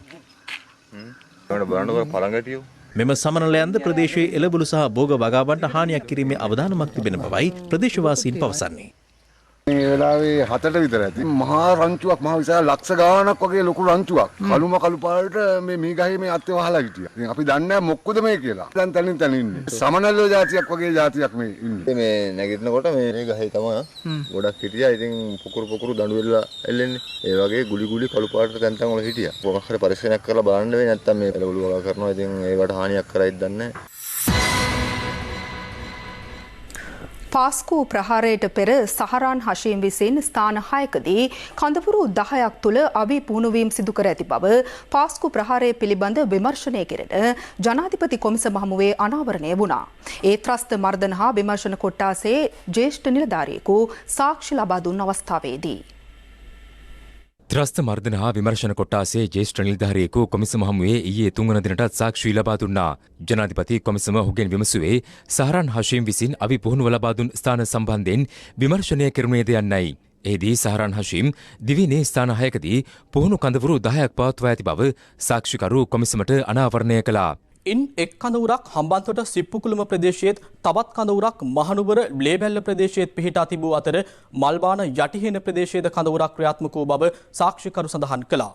C: මෙම සමනලයන්ද ප්‍රදේශයේ එළබුළු සහ භෝග වගාවන්ට හානියක් කිරීමේ අවධානමක් තිබෙන බවයි ප්‍රදේශවාසීන් පවසන්නේ.
D: මේ වෙලාවේ 7ට විතර ඇති මහා රංචුවක් මහා විශාල ලක්ෂ ගාණක් වගේ ලොකු රංචුවක් කළුම කළු පාට මේ ගහේ මේ අත්තේ වහලා හිටියා. ඉතින් අපි දන්නේ මොකද මේ කියලා. දැන් තනින් ඉන්නේ. සමනල්ලෝ జాතියක් වගේ జాතියක් මේ ඉන්නේ. මේ නැගිටිනකොට මේ ගහේ තමයි ගොඩක් හිටියා. ඉතින් පුකුරු දඬු වෙලා එල්ලෙන්නේ. ඒ වගේ ගුලි කළු පාට තැන් වල හිටියා. මොකක් හරි පරිස්සමයක් කරලා බලන්න වෙයි නැත්තම් මේ එළවලු වගා කරනවා. ඉතින් ඒවට හානියක් කරයිද දන්නේ නැහැ.
B: පාස්කු ප්‍රහාරයට පෙර සහරාන් හෂීම් විසින් ස්ථාන 6කදී කඳවුරු 10ක් තුළ අවි පුහුණුවීම් සිදු කර ඇති බව පාස්කු ප්‍රහාරය පිළිබඳ විමර්ශනය කෙරෙන ජනාධිපති කොමිසම හමුවේ අනාවරණය වුණා. ඒ ත්‍රස්ත මර්දන හා විමර්ශන කොට්ටාසේ ජ්‍යෙෂ්ඨ නිලධාරියෙකු සාක්ෂි ලබා දුන් අවස්ථාවේදී
H: ත්‍රස්ත මර්දන හා විමර්ශන කොට්ටාසේ ජ්‍යෙෂ්ඨ නිලධාරියෙකු කොමිසම හමුවේ ඊයේ 3 වන දිනටත් සාක්ෂි ලබා දුන්නා. ජනාධිපති කොමිසම ඔහුගෙන් විමසුවේ සහරාන් හෂීම් විසින් අවි පුහුණුව ලබා දුන් ස්ථාන සම්බන්ධයෙන් විමර්ශනය කෙරුණේද යන්නයි. එහිදී සහරාන් හෂීම් දිවිනේ ස්ථාන 6කදී පුහුණු කඳවුරු 10ක් පවත්වා ඇති බව සාක්ෂිකරු කොමිසමට අනාවරණය කළා.
V: ඉන් එක් කඳවුරක් හම්බන්තොට සිප්පුකුළුම ප්‍රදේශයේත් තවත් කඳවුරක් මහනුවර ලේබැල්ල ප්‍රදේශයේත් පිහිටා තිබූ අතර මල්බාන යටිහෙන ප්‍රදේශයේද කඳවුරක් ක්‍රියාත්මක වූ බව සාක්ෂිකරු සඳහන් කළා.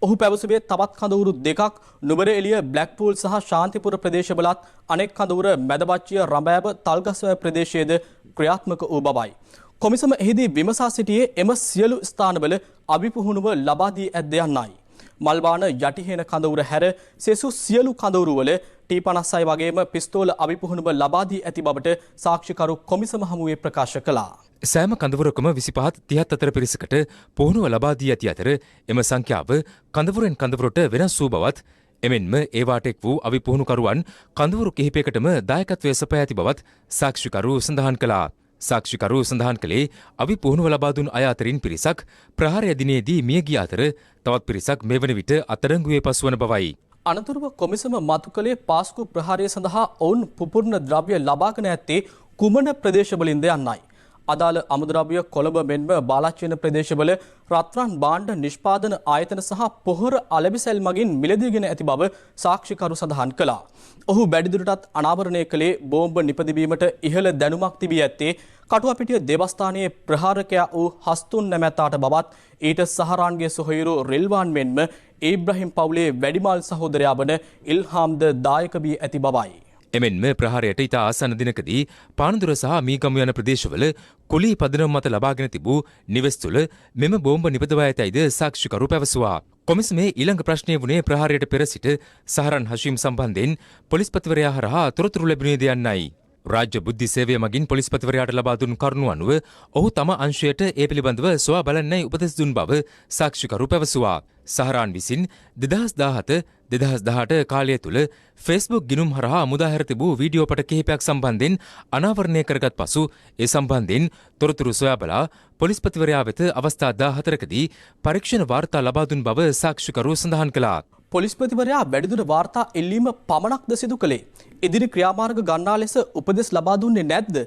V: ඔහු පැවසුවේ තවත් කඳවුරු දෙකක් නුවර එළිය බ්ලැක්පූල් සහ ශාන්තිපුර ප්‍රදේශවලත් අනෙක් කඳවුර මැදවච්චිය රඹෑව තල්ගස්වැව ප්‍රදේශයේද ක්‍රියාත්මක වූ බවයි. කොමිසම එහිදී විමසා සිටියේ එම සියලු ස්ථානවල අභිපුහුණුව ලබා දී ඇද්ද යන්නයි. මල්බාන යටිහෙන කඳවුර හැර සෙසු සියලු කඳවුරුවල T56 වගේම පිස්තෝල අභිපුහුණුව ලබා දී ඇති බවට සාක්ෂිකරු කොමිසම හමුවේ ප්‍රකාශ කළා.
H: සෑම කඳවුරකම 25 34 පිරිසකට පුහුණුව ලබා දී ඇති අතර එම සංඛ්‍යාව කඳවුරෙන් කඳවුරට වෙනස් වූ බවත් එමෙන්ම ඒවාට එක් වූ අභිපුහුණුකරුවන් කඳවුරු කිහිපයකටම දායකත්වය සපයා ඇති බවත් සාක්ෂිකරු සඳහන් කළා. සාක්ෂිකරු සඳහන් කළේ අවි පුහුණුව ලබා දුන් අය අතරින් පිරිසක් ප්‍රහාරය දිනේදී මිය ගිය අතර තවත් පිරිසක් මේ වන විට අත්අඩංගුවේ පසුවන බවයි.
V: අනතුරුව කොමිසම මතු කළේ පාස්කු ප්‍රහාරය සඳහා ඔවුන් පුපුරන ද්‍රව්‍ය ලබාගෙන ඇත්තේ කුමන ප්‍රදේශවලින්ද යන්නයි. අදාළ අමුද්‍රව්‍ය කොළඹ මෙන්ම බාලච්චේන ප්‍රදේශවල රත්රන් භාණ්ඩ නිෂ්පාදන ආයතන සහ පොහොර අලෙවිසැල් මගින් මිලදීගෙන ඇති බව සාක්ෂිකරු සඳහන් කළා. ඔහු වැඩිදුරටත් අනාවරණය කළේ බෝම්බ නිපදවීමට ඉහළ දැනුමක් තිබී ඇත්තේ කටුවපිටිය දේවස්ථානයේ ප්‍රහාරකයා වූ හස්තුන් නැමැත්තාට බවත් ඊට සහරාන්ගේ සොහොයුරු රිල්වාන් මෙන්ම ඒබ්‍රහිම් පවුලේ වැඩිමල් සහෝදරයා වන ඉල්හාම්ද දායක වී ඇති බවයි.
H: එමෙන්ම ප්‍රහාරයට ඉතා ආසන්න දිනකදී පානදුර සහ මීගමු යන ප්‍රදේශවල කුලී පදනම මත ලබාගෙන තිබූ නිවෙස් තුළ මෙම බෝම්බ නිපදවා ඇතැයිද සාක්ෂිකරු පැවසුවා. කොමිසමේ ඊළඟ ප්‍රශ්නය වුණේ ප්‍රහාරයට පෙර සිට සහරන් හෂීම් සම්බන්ධයෙන් පොලිස්පතිවරයා හරහා තොරතුරු ලැබුණේද යන්නයි. රාජ්‍ය බුද්ධි සේවය මගින් පොලිස්පතිවරයාට ලබා දුන් කරුණු අනුව ඔහු තම අංශයට ඒ පිළිබඳව සොයා බලන්නයි උපදෙස් දුන් බව සාක්ෂිකරු පැවසුවා. සහරාන් විසින් 2017 කාලය තුළ ෆේස්බුක් ගිනුම් හරහා මුදාහැර තිබූ වීඩියෝ පට කිහිපයක් සම්බන්ධයෙන් අනාවරණය කරගත් පසු ඒ සම්බන්ධයෙන් තොරතුරු සොයා බලා පොලිස්පතිවරයා වෙත අවස්ථා 14කදී පරීක්ෂණ වාර්තා ලබා දුන් බව සාක්ෂිකරු සඳහන් කළා.
V: පොලිස්පතිවරයා වැඩිදුර වාර්තා එල්ලීම පමණක්ද සිදු කළේ? ඉදිරි ක්‍රියාමාර්ග ගන්නා ලෙස උපදෙස් ලබා දුන්නේ නැද්ද?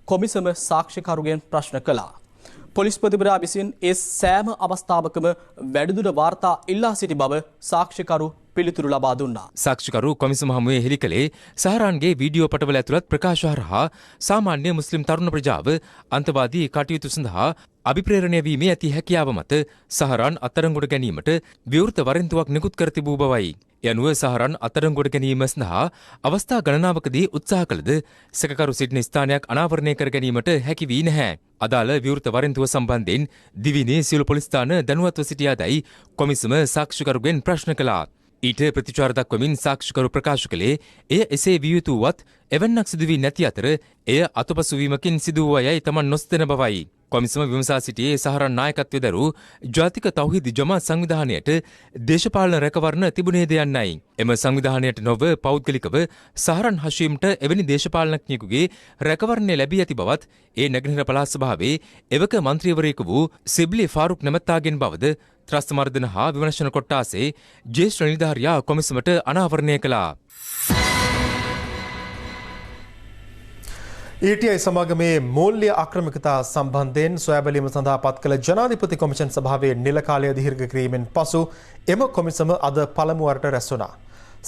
V: කොමිසම සාක්ෂිකරුගෙන් ප්‍රශ්න කළා. පොලිස්පතිවරයා විසින් ඒ සෑම අවස්ථාවකම වැඩිදුර වාර්තා ඉල්ලා සිටි බව සාක්ෂිකරු පිළිතුරු ලබා දුන්නා.
H: සාක්ෂිකරු කොමිසම හමුවේ හෙළි කළේ සහරාන්ගේ වීඩියෝ පටවල ඇතුළත් ප්‍රකාශ හරහා සාමාන්‍ය මුස්ලිම් තරුණ ප්‍රජාව අන්තවාදී කටයුතු සඳහා අභිප්‍රේරණය වීමේ ඇති හැකියාව මත සහරාන් අත්අඩංගුවට ගැනීමට විවෘත වරෙන්තුවක් නිකුත් කර තිබූ බවයි. යනුව සහරාන් අත්අඩංගුවට ගැනීම සඳහා අවස්ථා ගණනාවකදී උත්සාහ කළද සැකකරු සිටින ස්ථානයක් අනාවරණය කර ගැනීමට හැකි වී නැහැ. අදාළ විවෘත වරෙන්තුව සම්බන්ධයෙන් දිවිනේ සියලු පොලිස් ස්ථාන දැනුවත්ව සිටියාදයි කොමිසම සාක්ෂිකරුගෙන් ප්‍රශ්න කළා. ඊට ප්‍රතිචාර දක්වමින් සාක්ෂිකරු ප්‍රකාශ කළේ එය එසේ විය යුතු වුවත් එවැන්නක් සිදු වී නැති අතර එය අතපසු වීමකින් සිදු වූ අයයි තමන් නොසිතන බවයි. කොමිසම විමසා සිටියේ සහරන් නායකත්වය දරූ ජාතික තෞහිද් ජමාත් සංවිධානයට දේශපාලන රැකවරණ තිබුණේද යන්නයි. එම සංවිධානයට නොව පෞද්ගලිකව සහරන් හෂීම්ට එවැනි දේශපාලනඥයෙකුගේ රැකවරණය ලැබී ඇති බවත් ඒ නැගෙනහිර පළාත් සභාවේ එවක මන්ත්‍රීවරයෙකු වූ සිබ්ලි ෆාරුක් නැමැත්තාගෙන් බවද ත්‍රස්ත මර්දන හා විමර්ශන කොට්ටාසේ ජ්‍යෙෂ්ඨ නිලධාරියා කොමිසමට අනාවරණය කළා.
A: ETI සමාගමේ මූල්‍ය අක්‍රමිකතා සම්බන්ධයෙන් සොයා බැලීම සඳහා පත් කළ ජනාධිපති කොමිෂන් සභාවේ නිල කාලය දීර්ඝ කිරීමෙන් පසු එම කොමිසම අද පළමු වරට රැස් වුණා.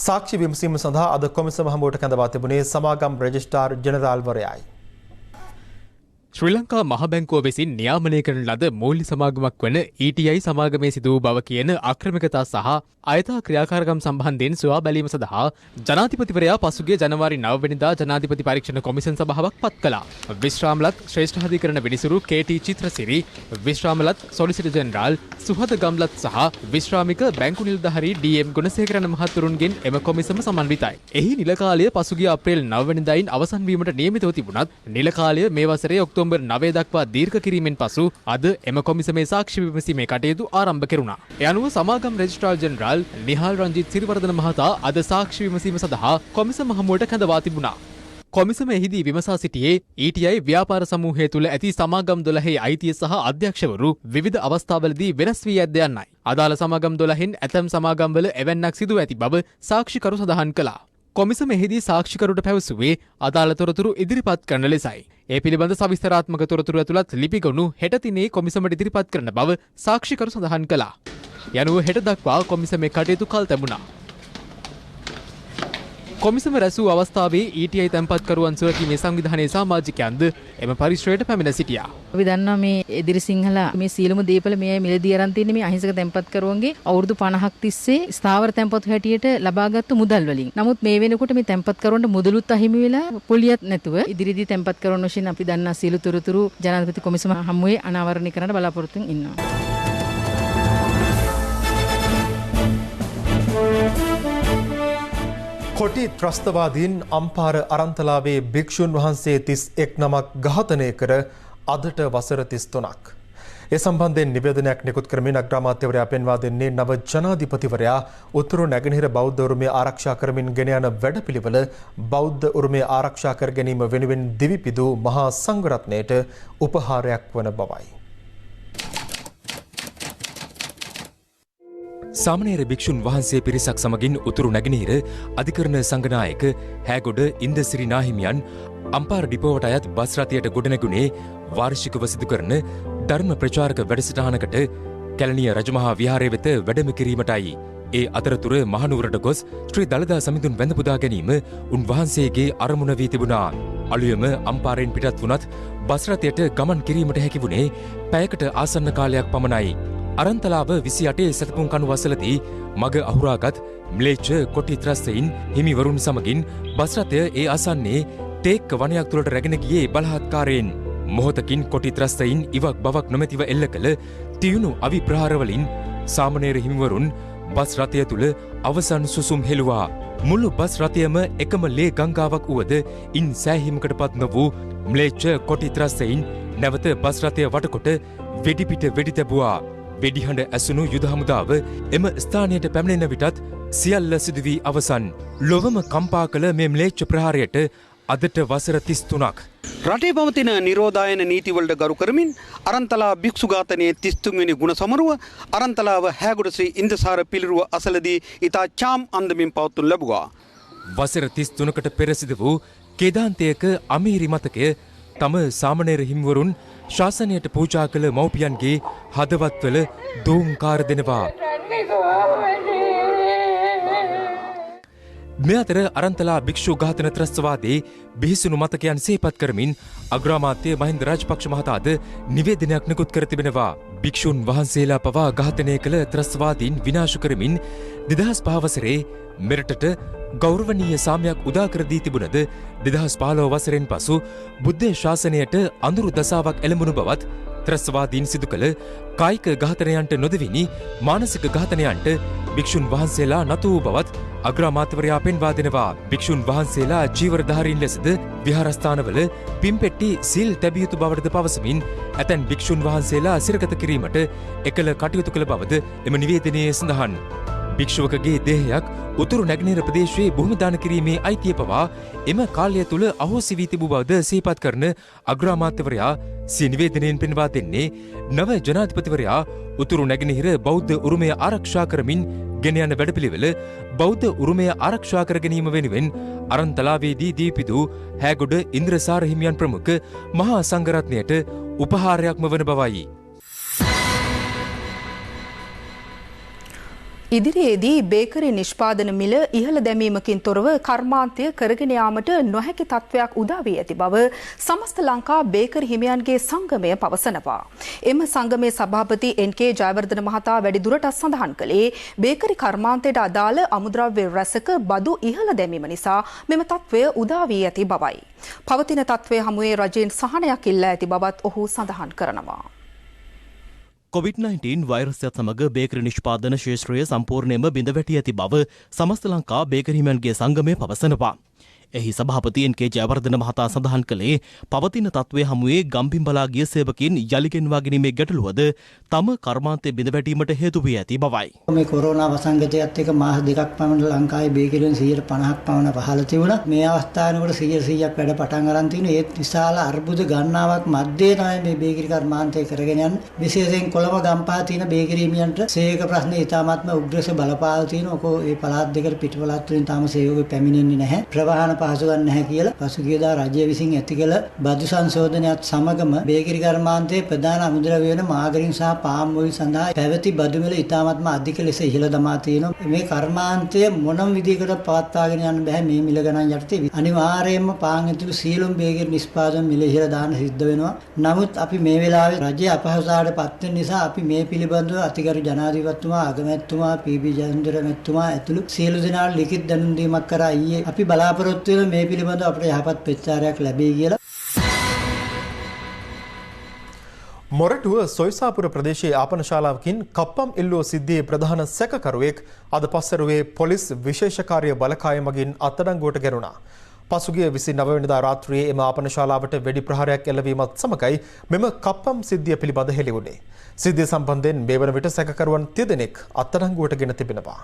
A: සාක්ෂි විමසීම සඳහා අද කොමිසම හමුවට කැඳවා තිබුණේ සමාගම් රෙජිස්ට්‍රාර් ජෙනරාල්වරයායි.
E: ශ්‍රී ලංකා මහ බැංකුව විසින් නියාමනය කරන ලද මූල්‍ය සමාගමක් වන ETI සමාගමේ සිදු වූ බව කියන අක්‍රමිකතා සහ අයථා ක්‍රියාකාරකම් සම්බන්ධයෙන් සොයා බැලීම සඳහා ජනාධිපතිවරයා පසුගිය ජනවාරි 9 වෙනිදා ජනාධිපති පරීක්ෂණ කොමිෂන් සභාවක් පත් කළා. විශ්‍රාමලත් ශ්‍රේෂ්ඨාධිකරණ විනිසුරු KT චිත්‍රසිරි, විශ්‍රාමලත් සොලිසිටර් ජෙනරාල් සුහද ගම්ලත් සහ විශ්‍රාමික බැංකු නිලධාරී DM ගුණසේකරන මහතුරුන්ගෙන් එම කොමිසම සමන්විතයි. එහි නිල කාලය පසුගිය අප්‍රේල් 9 වෙනිදායින් අවසන් වීමට නියමිතව තිබුණත් නිල කාලය මේ වසරේ ඔක්තෝබර් 9 දක්වා දීර්ඝ කිරීමෙන් පසු අද එම කොමිසමේ සාක්ෂි විමසීමේ කටයුතු ආරම්භ කෙරුණා. ඒ අනුව සමාගම් රෙජිස්ට්‍රාර් ජෙනරාල් නිහාල් රංජිත් සිරිවර්ධන මහතා අද සාක්ෂි විමසීම සඳහා කොමිසම හමුවට කැඳවා තිබුණා. කොමිසම එහිදී විමසා සිටියේ ETI ව්‍යාපාර සමූහය තුළ ඇති සමාගම් 12 අයිතිය සහ අධ්‍යක්ෂවරු විවිධ අවස්ථාවලදී වෙනස් වී ඇද්ද යන්නයි. අදාළ සමාගම් 12න් ඇතැම් සමාගම්වල එවැන්නක් සිදුව ඇති බව සාක්ෂිකරු සඳහන් කළා. කොමිසම එහිදී සාක්ෂිකරුට පැවසුවේ අදාළ තොරතුරු ඉදිරිපත් කරන ලෙසයි. ඒ පිළිබඳ සවිස්තරාත්මක තොරතුරු ඇතුළත් ලිපිගොනු හෙට දිනේ කොමිසමට ඉදිරිපත් කරන බව සාක්ෂිකරු සඳහන් කළා. යනුව හෙට දක්වා කොමිසමේ කටයුතු කල් තැබුණා. කොමිසම රැසූ අවස්ථාවේ ETI තැන්පත්කරුවන් සුරකීමේ සංවිධානයේ සමාජිකයන්ද එම පරිශ්‍රයට පැමිණ සිටියා.
G: අපි දන්නවා මේ එදිරි සිංහල මේ සියලුම දීපල මේ මිලදී අරන් තින්නේ මේ අහිංසක තැන්පත්කරුවන්ගේ අවුරුදු 50ක් තිස්සේ ස්ථාවර තැන්පතු හැටියට ලබාගත්තු මුදල් වලින්. නමුත් මේ වෙනකොට මේ තැන්පත්කරුවන්ට මුදලුත් අහිමි වෙලා පොලියත් නැතුව ඉදිරිදී තැන්පත්කරුවන් වශයෙන් අපි දන්නා සියලු තොරතුරු ජනාධිපති කොමිසම හමුවේ අනාවරණය කරන්න බලාපොරොත්තු වෙනවා.
A: කොටි ත්‍රස්තවාදීන් අම්පාර අරන්තලාවේ භික්ෂුන් වහන්සේ 31 නමක් ඝාතනය කර අදට වසර 33ක්. ඒ සම්බන්ධයෙන් නිවේදනයක් නිකුත් කරමින් අග්‍රාමාත්‍යවරයා පෙන්වා දෙන්නේ නව ජනාධිපතිවරයා උතුරු නැගෙනහිර බෞද්ධ උරුමය ආරක්ෂා කරමින් ගෙන යන වැඩපිළිවෙල බෞද්ධ උරුමය ආරක්ෂා කර ගැනීම වෙනුවෙන් දිවිපිදූ මහා සංඝරත්නයට උපහාරයක් වන බවයි.
H: සාමණේර භික්ෂුන් වහන්සේ පිරිසක් සමගින් උතුරු නැගෙනහිර අධිකරණ සංඝනායක හෑගොඩ ඉන්දසිරි නාහිමියන් අම්පාර ඩිපෝවට අයත් බස් රථයට ගොඩනැගුණේ වාර්ෂිකව සිදු කරන ධර්ම ප්‍රචාරක වැඩසටහනකට කැලණිය රජමහා විහාරය වෙත වැඩම කිරීමටයි. ඒ අතරතුර මහනුවරට ගොස් ශ්‍රී දළදා සමිඳුන් වැඳ පුදා ගැනීම උන්වහන්සේගේ අරමුණ වී තිබුණා. අලුයම අම්පාරෙන් පිටත් වුණත් බස් රථයට ගමන් කිරීමට හැකි වුණේ පැයකට ආසන්න කාලයක් පමණයි. අරන්තලාව 28 සැතපුම් කණු වසලදී මග අහුරාගත් ම්ලේච්ඡ කොටි ත්‍රස්තයින් හිමිවරුන් සමගින් බස් රථය ඒ අසන්නේ තේක්ක වනයක් තුළට රැගෙන ගියේ බලහත්කාරයෙන්. මොහොතකින් කොටි ත්‍රස්තයින් ඉවක් බවක් නොමැතිව එල්ල කළ තියුණු අවි ප්‍රහාරවලින් සාමණේර හිමිවරුන් බස් රථය තුළ අවසන් සුසුම් හෙළුවා. මුළු බස් රථයම එකම ලේ ගංගාවක් වුවද ඉන් සෑහීමකට පත් නොවූ ම්ලේච්ඡ කොටි ත්‍රස්තයින් නැවත බස් රථය වටකොට වෙඩිපිට වෙඩි තැබුවා. වෙඩිහඬ ඇසුණු යුද හමුදාව එම ස්ථානයට පැමිණෙන විටත් සියල්ල සිදු වී අවසන්. ලොවම කම්පා කළ මේ ම්ලේච්ඡ ප්‍රහාරයට අදට වසර 33ක්.
W: රටේ පවතින නිරෝධායන නීතිවලට ගරු කරමින් අරන්තලා භික්ෂු ඝාතනයේ 33 වෙනි ගුණ සමරුව අරන්තලාව හෑගොඩ ශ්‍රී ඉන්දසාර පිළිරුව අසලදී ඉතා චාම් අන්දමින් පවත්වනු ලැබුවා.
H: වසර 33කට පෙර සිදු වූ කේදාන්තයක අමීරි මතකය තම සාමණේර හිමිවරුන් ශාසනයට පූජා කළ මව්පියන්ගේ හදවත්වල දෝංකාර දෙනවා. මේ අතර අරන්තලා භික්ෂු ඝාතන ත්‍රස්තවාදයේ බිහිසුණු මතකයන් සිහිපත් කරමින් අග්‍රාමාත්‍ය මහින්ද රාජපක්ෂ මහතාද නිවේදනයක් නිකුත් කර තිබෙනවා. භික්ෂුන් වහන්සේලා පවා ඝාතනය කළ ත්‍රස්තවාදීන් විනාශ කරමින් 2005 වසරේ මෙරටට ගෞරවනීය සාමයක් උදා කර දී තිබුණද 2015 වසරෙන් පසු බුද්ධ ශාසනයට අඳුරු දසාවක් එළඹුණු බවත් ත්‍රස්වාදීන් සිදු කළ කායික ඝාතනයන්ට නොදෙවිනි මානසික ඝාතනයන්ට භික්ෂුන් වහන්සේලා නතු වූ බවත් අග්‍රාමාත්‍යවරයා පෙන්වා දෙනවා. භික්ෂුන් වහන්සේලා චීවරධාරීන් ලෙසද විහාරස්ථානවල පිම්පෙට්ටි සිල් තැබිය යුතු බවටද පවසමින් ඇතැන් භික්ෂුන් වහන්සේලා සිරගත කිරීමට එකල කටයුතු කළ බවද එම නිවේදනයේ සඳහන්. භික්ෂුවකගේ දේහයක් උතුරු නැගෙනහිර ප්‍රදේශයේ භූමිදාන කිරීමේ අයිතිය පවා එම කාලය තුළ අහෝසි වී තිබූ බවද සිහිපත් කරන අග්‍රාමාත්‍යවරයා සිය නිවේදනයෙන් පෙන්වා දෙන්නේ නව ජනාධිපතිවරයා උතුරු නැගෙනහිර බෞද්ධ උරුමය ආරක්ෂා කරමින් ගෙන යන වැඩපිළිවෙල බෞද්ධ උරුමය ආරක්ෂා කර ගැනීම වෙනුවෙන් අරන්තලාවේදී දීපිදු හැගොඩ ඉන්ද්‍රසාර හිමියන් ප්‍රමුඛ මහා සංඝරත්නයට උපහාරයක්ම වන බවයි.
B: ඉදිරියේදී බේකරි නිෂ්පාදන මිල ඉහළ දැමීමකින් තොරව කර්මාන්තය කරගෙන යාමට නොහැකි තත්ත්වයක් උදා වී ඇති බව සමස්ත ලංකා බේකරි හිමියන්ගේ සංගමය පවසනවා. එම සංගමේ සභාපති එන්.කේ. ජයවර්ධන මහතා වැඩිදුරටත් සඳහන් කළේ බේකරි කර්මාන්තයට අදාළ අමුද්‍රව්‍ය රැසක බදු ඉහළ දැමීම නිසා මෙම තත්ත්වය උදා වී ඇති බවයි. පවතින තත්ත්වය හමුවේ රජයෙන් සහනයක් ඉල්ලා ඇති බවත් ඔහු සඳහන් කරනවා.
C: COVID-19 වෛරසයත් සමග බේකරි නිෂ්පාදන ශේෂ්ත්‍රය සම්පූර්ණයෙන්ම බිඳවැටි ඇති බව සමස්ත ලංකා බේකරි හිමියන්ගේ සංගමය පවසනවා. එහි සභාපති එන්.කේ. ජයවර්ධන මහතා සඳහන් කළේ පවතින තත්ත්වය හමුවේ ගම්පින්බලා ගිය සේවකින් යළි ගෙන්වා ගැනීමේ ගැටලුවද තම කර්මාන්තය බිඳවැටීමට හේතු වී ඇති බවයි.
I: මේ කොරෝනා වසංගතයත් එක්ක මාස දෙකක් පමණ ලංකාවේ බේකරියෙන් 150ක් පමණ පහළ තිබුණා. මේ අවස්ථාවේනකොට 100%ක් වැඩ පටන් අරන් තිනවා. ඒත් විශාල අර්බුද ගණනාවක් මැද්දේ තමයි මේ බේකරි කර්මාන්තය කරගෙන යන්නේ. විශේෂයෙන් කොළඹ ගම්පහ තියෙන බේකරි හිමියන්ට සේවක ප්‍රශ්නේ ඉතාමත්ම උග්‍රස බලපාලා තියෙනවා. ඔකෝ මේ පළාත් දෙකට පිටපළාත් වලින් තාම සේවක පැමිණෙන්නේ නැහැ. ප්‍රවාහන පහසු ගන්න නැහැ කියලා පසුගියදා රජය විසින් ඇති කළ බදු සංශෝධනයත් සමගම බේකරි කර්මාන්තයේ ප්‍රධාන අමුද්‍රව්‍ය වෙන මාගරින් සහ පාම් ඔයිල් සඳහා පැවති බදු මිල ඉතාමත්ම අධික ලෙස ඉහළ දමා තියෙනවා. මේ කර්මාන්තය මොනම විදිහකට පවත්වාගෙන යන්න බෑ මේ මිල ගණන් යටතේ. අනිවාර්යයෙන්ම පාන් ඇතුළු සියලුම බේකරි නිෂ්පාදන මිල ඉහළ දාන්න සිද්ධ වෙනවා. නමුත් අපි මේ වෙලාවේ රජයේ අපහසුතාවට පත් වෙන නිසා අපි මේ පිළිබඳව අතිගරු ජනාධිපතිතුමා, අගමැතිතුමා, පී.බී. ජයසුන්දර මැතිතුමා ඇතුළු සියලු දෙනාට ලිඛිත දැනුම් දීමක් කරා ඊයේ අපි බලාපොරොත්තු වෙන මේ පිළිබඳව අපිට යහපත් ප්‍රතිචාරයක් ලැබෙයි කියලා.
A: මොරටුව සොයිසාපුර ප්‍රදේශයේ ආපන ශාලාවකින් කප්පම් ඉල්ලුව සිද්ධියේ ප්‍රධාන සැකකරුවෙක් අද පස්වරුවේ පොලිස් විශේෂ කාර්ය බලකාය මගින් අත්අඩංගුවට ගැනුණා. පසුගිය 29 වෙනිදා රාත්‍රියේ එම ආපන ශාලාවට වෙඩි ප්‍රහාරයක් එල්ලවීමත් සමගයි මෙම කප්පම් සිද්ධිය පිළිබඳ හෙළි වුණේ. සිද්ධිය සම්බන්ධයෙන් මේ වන විට සැකකරුවන් 30 දෙනෙක් අත්අඩංගුවට ගෙන තිබෙනවා.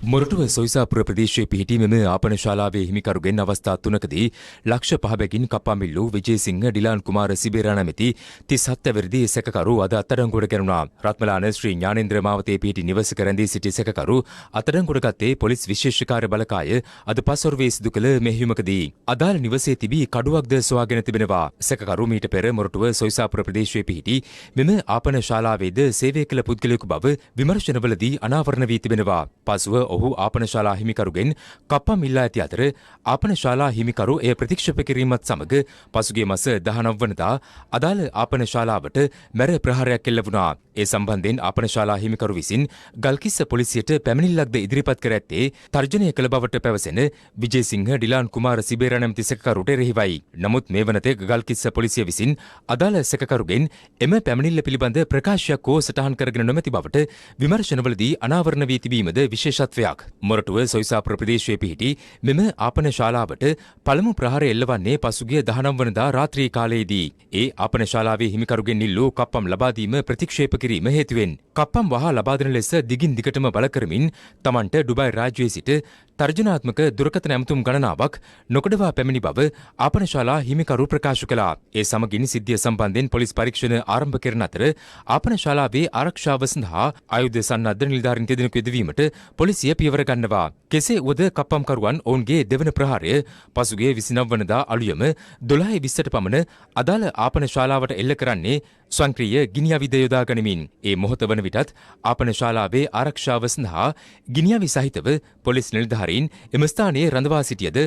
H: මොරටුව සොයිසාපුර ප්‍රදේශයේ පිහිටි මෙම ආපන ශාලාවේ හිමිකරුගෙන් අවස්ථා 3කදී ලක්ෂ 5 බැගින් කප්පමිල්ලු විජේසිංහ ඩිලාන් කුමාර සිබේරා නැමැති 37 වැනි සැකකරු අද අත්අඩංගුවට ගැනුණා. රත්මලාන ශ්‍රී ඥානේන්ද්‍ර මාවතේ පිහිටි නිවසක රැඳී සිටි සැකකරු අත්අඩංගුවට ගත්තේ පොලිස් විශේෂ කාර්ය බලකාය අද පස්වරුවේ සිදු කළ මෙහෙයුමකදී. අදාළ නිවසේ තිබී කඩුවක්ද සොයාගෙන තිබෙනවා. සැකකරු මීට පෙර මොරටුව සොයිසාපුර ප්‍රදේශයේ පිහිටි මෙම ආපන ශාලාවේද සේවය කළ පුද්ගලයෙකු බව විමර්ශනවලදී අනාවරණ වී තිබෙනවා. පසුව ඔහු ආපන ශාලා හිමිකරුගෙන් කප්පම් ඉල්ලා ඇති අතර ආපන ශාලා හිමිකරු එය ප්‍රතික්ෂේප කිරීමත් සමග පසුගිය මාස 19 වනදා අදාළ ආපන ශාලාවට මැර ප්‍රහාරයක් එල්ල වුණා. ඒ සම්බන්ධයෙන් ආපන ශාලා හිමිකරු විසින් ගල්කිස්ස පොලිසියට පැමිණිල්ලක්ද ඉදිරිපත් කර ඇත්තේ තර්ජනය කළ බවට පැවසෙන විජේසිංහ ඩිලාන් කුමාර සිබේරා නැමැති සැකකරුට එරෙහිවයි. නමුත් මේ වනතෙක් ගල්කිස්ස පොලිසිය විසින් අදාළ සැකකරුගෙන් එම පැමිණිල්ල පිළිබඳ ප්‍රකාශයක් හෝ සටහන් කරගෙන නොමැති බවට විමර්ශනවලදී අනාවරණ වී තිබීමද විශේෂත්වයක්. මොරටුව සොයිසාපුර ප්‍රදේශයේ පිහිටි මෙම ආපන ශාලාවට පළමු ප්‍රහාරය එල්ලවන්නේ පසුගිය 19 වනදා රාත්‍රී කාලයේදී. ඒ ආපන ශාලාවේ හිමිකරුගෙන් ඉල්ලූ කප්පම් ලබා දීම ප්‍රතික්ෂේප කිරීම හේතුවෙන් කප්පම් වහා ලබා දෙන ලෙස දිගින් දිගටම බල කරමින් තමන්ට ඩුබායි රාජ්‍යයේ සිට තර්ජනාත්මක දුරකථන ඇමතුම් ගණනාවක් නොකඩවා පැමිණි බව ආපන ශාලා හිමිකරු ප්‍රකාශ කළා. ඒ සමගින් සිද්ධිය සම්බන්ධයෙන් පොලිස් පරීක්ෂණ ආරම්භ කරන අතර ආපන ශාලාවේ ආරක්ෂාව සඳහා ආයුධ සන්නද්ධ නිලධාරීන් දෙදෙනෙකු යෙදවීමට පොලිසිය පියවර ගන්නවා. කෙසේ වුවද කප්පම්කරුවන් ඔවුන්ගේ දෙවන ප්‍රහාරය පසුගිය 29 වනදා අලුයම 12:20ට පමණ අදාළ ආපන ශාලාවට එල්ල කරන්නේ ස්වයංක්‍රීය ගිනිඅවිද යොදා ගනිමින්. ඒ මොහොත වන විටත් ආපන ශාලාවේ ආරක්ෂාව සඳහා ගිනිඅවි සහිතව පොලිස් නිලධාරීන් එම ස්ථානයේ රඳවා සිටියද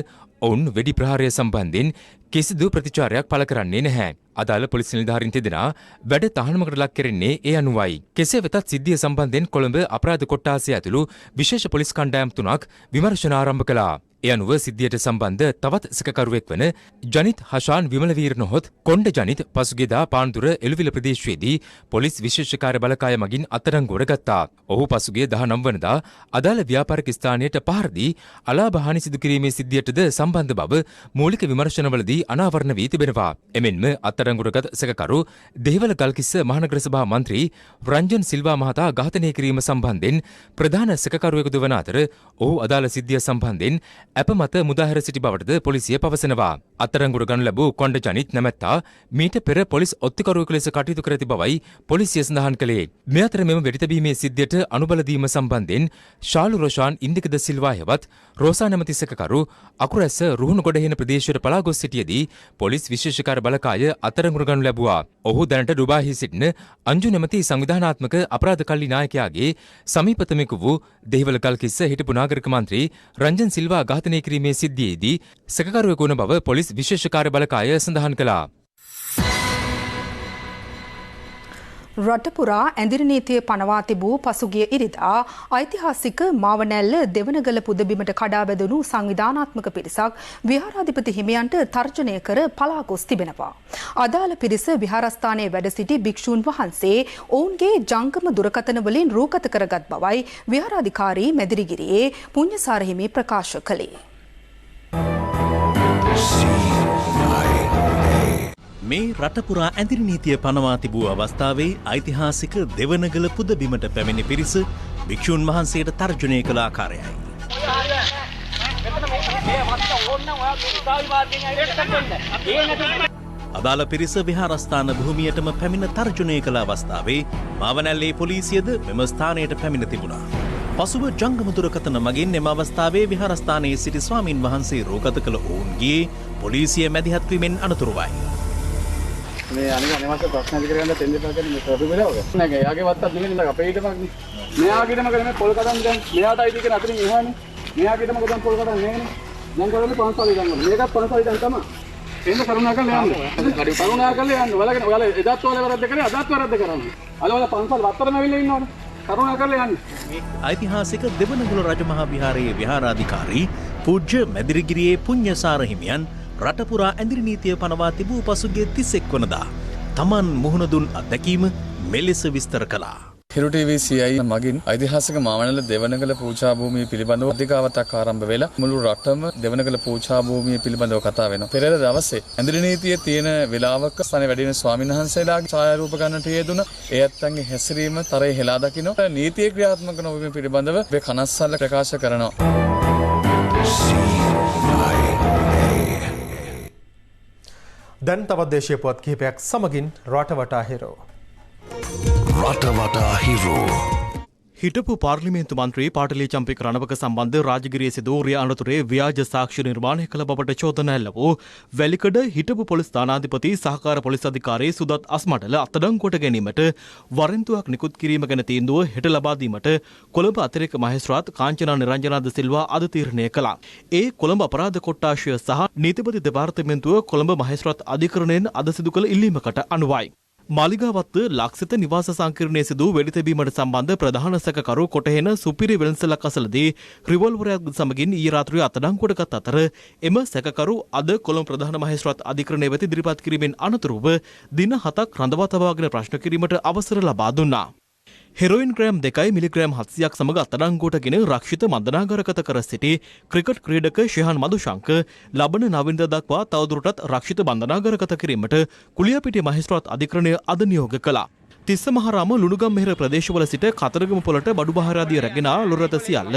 H: ඔවුන් වෙඩි ප්‍රහාරය සම්බන්ධයෙන් කිසිදු ප්‍රතිචාරයක් පළ කරන්නේ නැහැ. අදාළ පොලිස් නිලධාරීන් දෙදෙනා වැඩ තහනමකට ලක් කෙරෙන්නේ ඒ අනුවයි. කෙසේ වෙතත් සිද්ධිය සම්බන්ධයෙන් කොළඹ අපරාධ කොට්ටාසය ඇතුළු විශේෂ පොලිස් කණ්ඩායම් 3ක් විමර්ශන ආරම්භ කළා. ඒ අනුව සිද්ධියට සම්බන්ධ තවත් සැකකරුවෙක් වන ජනිත් හෂාන් විමලවීර නොහොත් කොණ්ඩ ජනිත් පසුගියදා පාන්දුර එළුවිල ප්‍රදේශයේදී පොලිස් විශේෂ කාර්ය බලකාය මගින් අත්අඩංගුවට ගත්තා. ඔහු පසුගිය 19 වනදා අදාළ ව්‍යාපාරික ස්ථානයට පහර දී අලාභ හානි සිදු කිරීමේ සිද්ධියටද සම්බන්ධ බව මූලික විමර්ශනවලදී අනාවරණ වී තිබෙනවා. එමෙන්ම අත්අඩංගුවටගත් සැකකරු දෙහිවල ගල්කිස්ස මහනගර සභා මන්ත්‍රී රංජන් සිල්වා මහතා ඝාතනය කිරීම සම්බන්ධයෙන් ප්‍රධාන සැකකරුවෙකුද වන අතර ඔහු අදාළ සිද්ධිය සම්බන්ධයෙන් අප මත මුදාහැර සිටි බවටද පොලිසිය පවසනවා. අත්අඩංගුවට ගනු ලැබූ කොණ්ඩ ජනිත් නැමැත්තා මීට පෙර පොලිස් ඔත්තිකරුවෙකු ලෙස කටයුතු කර ඇති බවයි පොලිසිය සඳහන් කළේ. මේ අතර මෙම වෙඩිතැබීමේ සිද්ධියට අනුබල දීම සම්බන්ධයෙන් ශාලු රොෂාන් ඉන්දිකද සිල්වා හෙවත් රෝසා නැමැති සැකකරු අකුරැස්ස රුහුණුගොඩහෙන ප්‍රදේශයට පලා ගොස් සිටියේදී පොලිස් විශේෂ කාර්ය බලකාය අත්අඩංගුවට ගනු ලැබුවා. ඔහු දැනට ඩුබායිහි සිටින අංජු නැමැති සංවිධානාත්මක අපරාධ කල්ලි නායකයාගේ සමීපතමෙකු වූ දෙහිවල ගල්කිස්ස හිටපු නාගරික මන්ත්‍රී රංජන් සිල්වා ඝාතනය කිරීමේ සිද්ධියේදී සැකකරුවෙකු වන බව පොලිස් විශේෂ කාර්ය බලකාය සඳහන් කළා.
B: රට පුරා ඇඳිරි නීතිය පනවා තිබූ පසුගිය ඉරිදා ඓතිහාසික මාවනැල්ල දෙවනගල පුදබිමට කඩා වැදුණු සංවිධානාත්මක පිරිසක් විහාරාධිපති හිමියන්ට තර්ජනය කර පලා ගොස් තිබෙනවා. අදාළ පිරිස විහාරස්ථානයේ වැඩ සිටි භික්ෂූන් වහන්සේ ඔවුන්ගේ ජංගම දුරකථන වලින් රූගත කරගත් බවයි විහාරාධිකාරී මැදිරිගිරියේ පුඤ්ඤසාර හිමි ප්‍රකාශ කළේ.
C: මේ රටපුරා ඇඳිරි නීතිය පනවා තිබූ අවස්ථාවේ ඓතිහාසික දෙවනගල පුදබිමට පැමිණි පිරිස භික්ෂූන් වහන්සේට තර්ජනය කළ ආකාරයයි. අදාළ පිරිස විහාරස්ථාන භූමියටම පැමිණ තර්ජනය කළ අවස්ථාවේ මාවනැල්ලේ පොලිසියද මෙම ස්ථානයට පැමිණ තිබුණා. පසුව ජංගම දුරකථන මගින් එම අවස්ථාවේ විහාරස්ථානයේ සිටි ස්වාමින් වහන්සේ රෝගත කළ ඔවුන්ගේ පොලිසිය මැදිහත් වීමෙන් අනතුරුවයි.
F: මේ අනිවාර්ය ප්‍රශ්න ඉදිරි කරගන්න තෙන්දේ පාකරේ මේ ප්‍රොබ්ලම් වෙලාවක නෑ එයාගේ වත්තක් නෙමෙයි නේද අපේ ඊටමක් නේ මෙයාගේටම කරන්නේ පොල් කඩන් දැන් මෙයාට අයිති කියන අතරින් එහානේ මෙයාගේටම ගොඩක් පොල් කඩන් නෑනේ දැන් කරන්නේ 500 ඉඳන් වල මේකත් 500 ඉඳන් තමයි එන්න කරුණාකරලා යන්න හරි කරුණාකරලා යන්න ඔයාලා එදාත් ඔයාලා වැරද්ද කරේ අදාත් වැරද්ද කරන්නේ අලවල 500 වත්තරම ඇවිල්ලා ඉන්නවනේ කරුණාකරලා යන්න
C: ඓතිහාසික දෙවනගල රජමහා විහාරයේ විහාරාධිකාරී පූජ්‍ය මැදිරිගිරියේ පුඤ්ඤසාර හිමියන් රටපුරා ඇඳිරි නීතිය පනවා තිබූ පසුගිය 31 වනදා තමන් මුහුණ දුන් අත්දැකීම මෙලෙස විස්තර කළා.
K: හිරු ටීවී CI මගින් ඓතිහාසික මාවනැල්ල දෙවනගල පූජා භූමිය පිළිබඳව අධිකාවතක් ආරම්භ වෙලා මුළු රටම දෙවනගල පූජා භූමිය පිළිබඳව කතා වෙනවා. පෙරේද දවසේ ඇඳිරි නීතියේ තියෙන වෙලාවක ස්ථානයේ වැඩින ස්වාමීන් වහන්සේලාගේ ඡායාරූප ගන්නට යෙදුන ඒ ඇත්තන්ගේ හැසිරීම තරයේ හෙලා දකින්න නීතිය ක්‍රියාත්මක නොවීම පිළිබඳව මේ කනස්සල්ල ප්‍රකාශ කරනවා.
A: දැන් තවත් දේශීය පුවත් කිහිපයක් සමගින් රටවටා හිරෝ.
L: රටවටා හිරෝ.
V: හිටපු පාර්ලිමේන්තු මන්ත්‍රී පාටලී චම්පික රණවක සම්බන්ධ රාජගිරියේ සිදු රිය අනතුරේ ව්‍යාජ සාක්ෂි නිර්මාණය කළ බවට චෝදනා එල්ල වූ වැලිකඩ හිටපු පොලිස් ස්ථානාධිපති සහකාර පොලිස් අධිකාරී සුදත් අස්මඩල අත්අඩංගුවට ගැනීමට වරෙන්තුවක් නිකුත් කිරීම ගැන තීන්දුව හෙට ලබා දීමට කොළඹ අතිරේක මහේස්ත්‍රාත් කාංචනා නිරංජනාද සිල්වා අද තීරණය කළා. ඒ කොළඹ අපරාධ කොට්ටාශය සහ නීතිපති දෙපාර්තමේන්තුව කොළඹ මහේස්ත්‍රාත් අධිකරණයෙන් අද සිදු කළ ඉල්ලීමකට අනුවයි. මාලිගාවත්ත ලක්ෂිත නිවාස සංකීර්ණයේ සිදු වෙඩිතැබීමට සම්බන්ධ ප්‍රධාන සැකකරු කොටහෙන සුපිරි වෙළඳසැලක් අසලදී රිවෝල්වරයක් සමගින් ඊයේ රාත්‍රියේ අත්අඩංගුවට ගත් අතර එම සැකකරු අද කොළඹ ප්‍රධාන මහේස්ත්‍රාත් අධිකරණයේ වෙත ඉදිරිපත් කිරීමෙන් අනතුරුව දින 7ක් රඳවා තබාගෙන ප්‍රශ්න කිරීමට අවසර ලබා දුන්නා. හෙරොයින් ග්‍රෑම් 2 මිලිග්‍රෑම් 700ක් සමග අත්අඩංගුවටගෙන රක්ෂිත මන්දනාගාරගත කර සිටි ක්‍රිකට් ක්‍රීඩක ශිහාන් මදුශංක ලබන නවෙම්බර් දක්වා තවදුරටත් රක්ෂිත බන්ධනාගාරගත කිරීමට කුලියාපිටිය මහේස්ත්‍රාත් අධිකරණය අද නියෝග කළා. තිස්සමහාරාම ලුණුගම්මෙහෙර ප්‍රදේශවල සිට කතරගම පොළට බඩු බහරාදිය රැගෙන ලොරත සියල්ල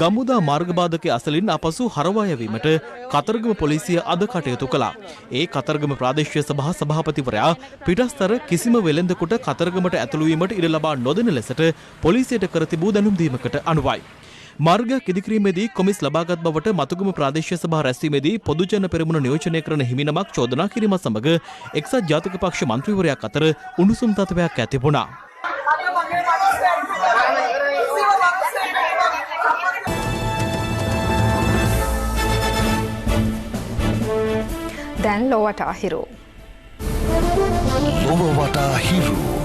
V: ගම්මුදා මාර්ගබාධකයේ අසලින් අපසු හරවා යැවීමට කතරගම පොලිසිය අද කටයුතු කළා. ඒ කතරගම ප්‍රාදේශීය සභා සභාපතිවරයා පිටස්තර කිසිම වෙළෙන්දෙකුට කතරගමට ඇතුළු වීමට ඉඩ ලබා නොදෙන ලෙසට පොලිසියට කර තිබූ දැනුම් දීමකට අනුවයි. මාර්ගයක් ඉදිකිරීමේදී කොමිස් ලබාගත් බවට මතුගම ප්‍රාදේශීය සභා රැස්වීමේදී පොදුජන පෙරමුණ නියෝජනය කරන හිමිනමක් චෝදනා කිරීම සමග එක්සත් ජාතික පක්ෂ මන්ත්‍රීවරයෙක් අතර උණුසුම් තත්ත්වයක් ඇතිවුණා.
B: දැන් ලොවට අහිරු.
L: ලොවට අහිරු.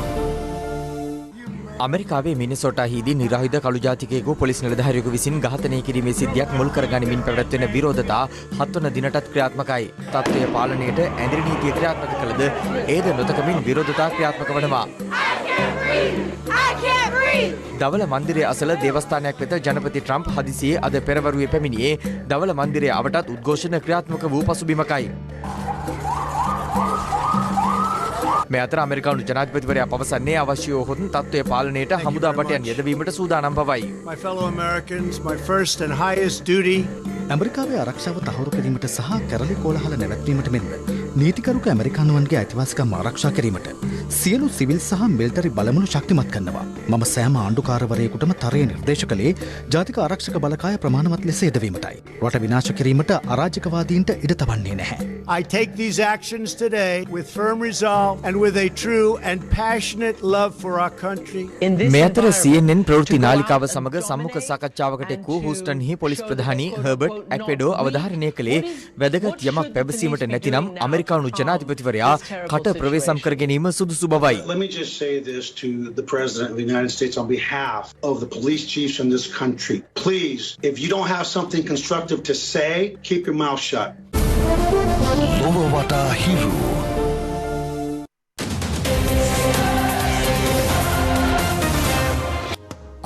N: අමරිකාවේ මිනිසෝටාහිදී නිරායුධ කළු ජාතිකයෙකු පොලිස් නිලධාරියෙකු විසින් ඝාතනය කිරීමේ සිද්ධියක් මුල් කරගනිමින් පැවැත්වෙන විරෝධතා 7 වන දිනටත් ක්‍රියාත්මකයි. තත්ත්වය පාලනයට ඇඳිරි නීතිය ක්‍රියාත්මක කළද ඒද නොතකමින් විරෝධතා ක්‍රියාත්මක වනවා. දවල මන්දිරය අසල දේවස්ථානයක් වෙත ජනපති ට්‍රම්ප් හදිසියේ අද පෙරවරුවේ පැමිණියේ දවල මන්දිරය අවටත් උද්ඝෝෂණ ක්‍රියාත්මක වූ පසුබිමකයි. මේ අතර ඇමරිකානු ජනාධිපතිවරයා පවසන්නේ අවශ්‍ය වූ තත්ත්වය පාලනයට හමුදා බටයන් යෙදවීමට සූදානම් බවයි.
L: ඇමරිකාවේ ආරක්ෂාව තහවුරු කිරීමට සහ කැරලි කෝලහල නැවැත්වීමට මෙන්ම නීතිකරුක ඇමරිකානුවන්ගේ අයිතිවාසිකම් ආරක්ෂා කිරීමට සියලු සිවිල් සහ මිලිටරි බලමුණු ශක්තිමත් කරනවා. මම සෑම ආණ්ඩුකාරවරයෙකුටම තරයේ නිර්දේශ කළේ ජාතික ආරක්ෂක බලකාය ප්‍රමාණවත් ලෙස යෙදවීමටයි. රට විනාශ කිරීමට අරාජකවාදීන්ට ඉඩ තබන්නේ නැහැ.
M: I take these actions today with firm resolve and with a true and passionate love for our country.
N: මේ අතර CNN ප්‍රවෘත්ති නාලිකාව සමග සම්මුඛ සාකච්ඡාවකට එක් වූ හූස්ටන්හි පොලිස් ප්‍රධානී හර්බර්ට් ඇක්වෙඩෝ අවධාරණය කළේ වැදගත් යමක් පැවසීමට නැතිනම් ඇමරිකානු ජනාධිපතිවරයා කට ප්‍රවේශම් කර ගැනීම සුදුසු බවයි.
O: Let me just say this to the President of the United States on behalf of the police chiefs in this country. Please, if you don't have something constructive to say, keep your mouth shut.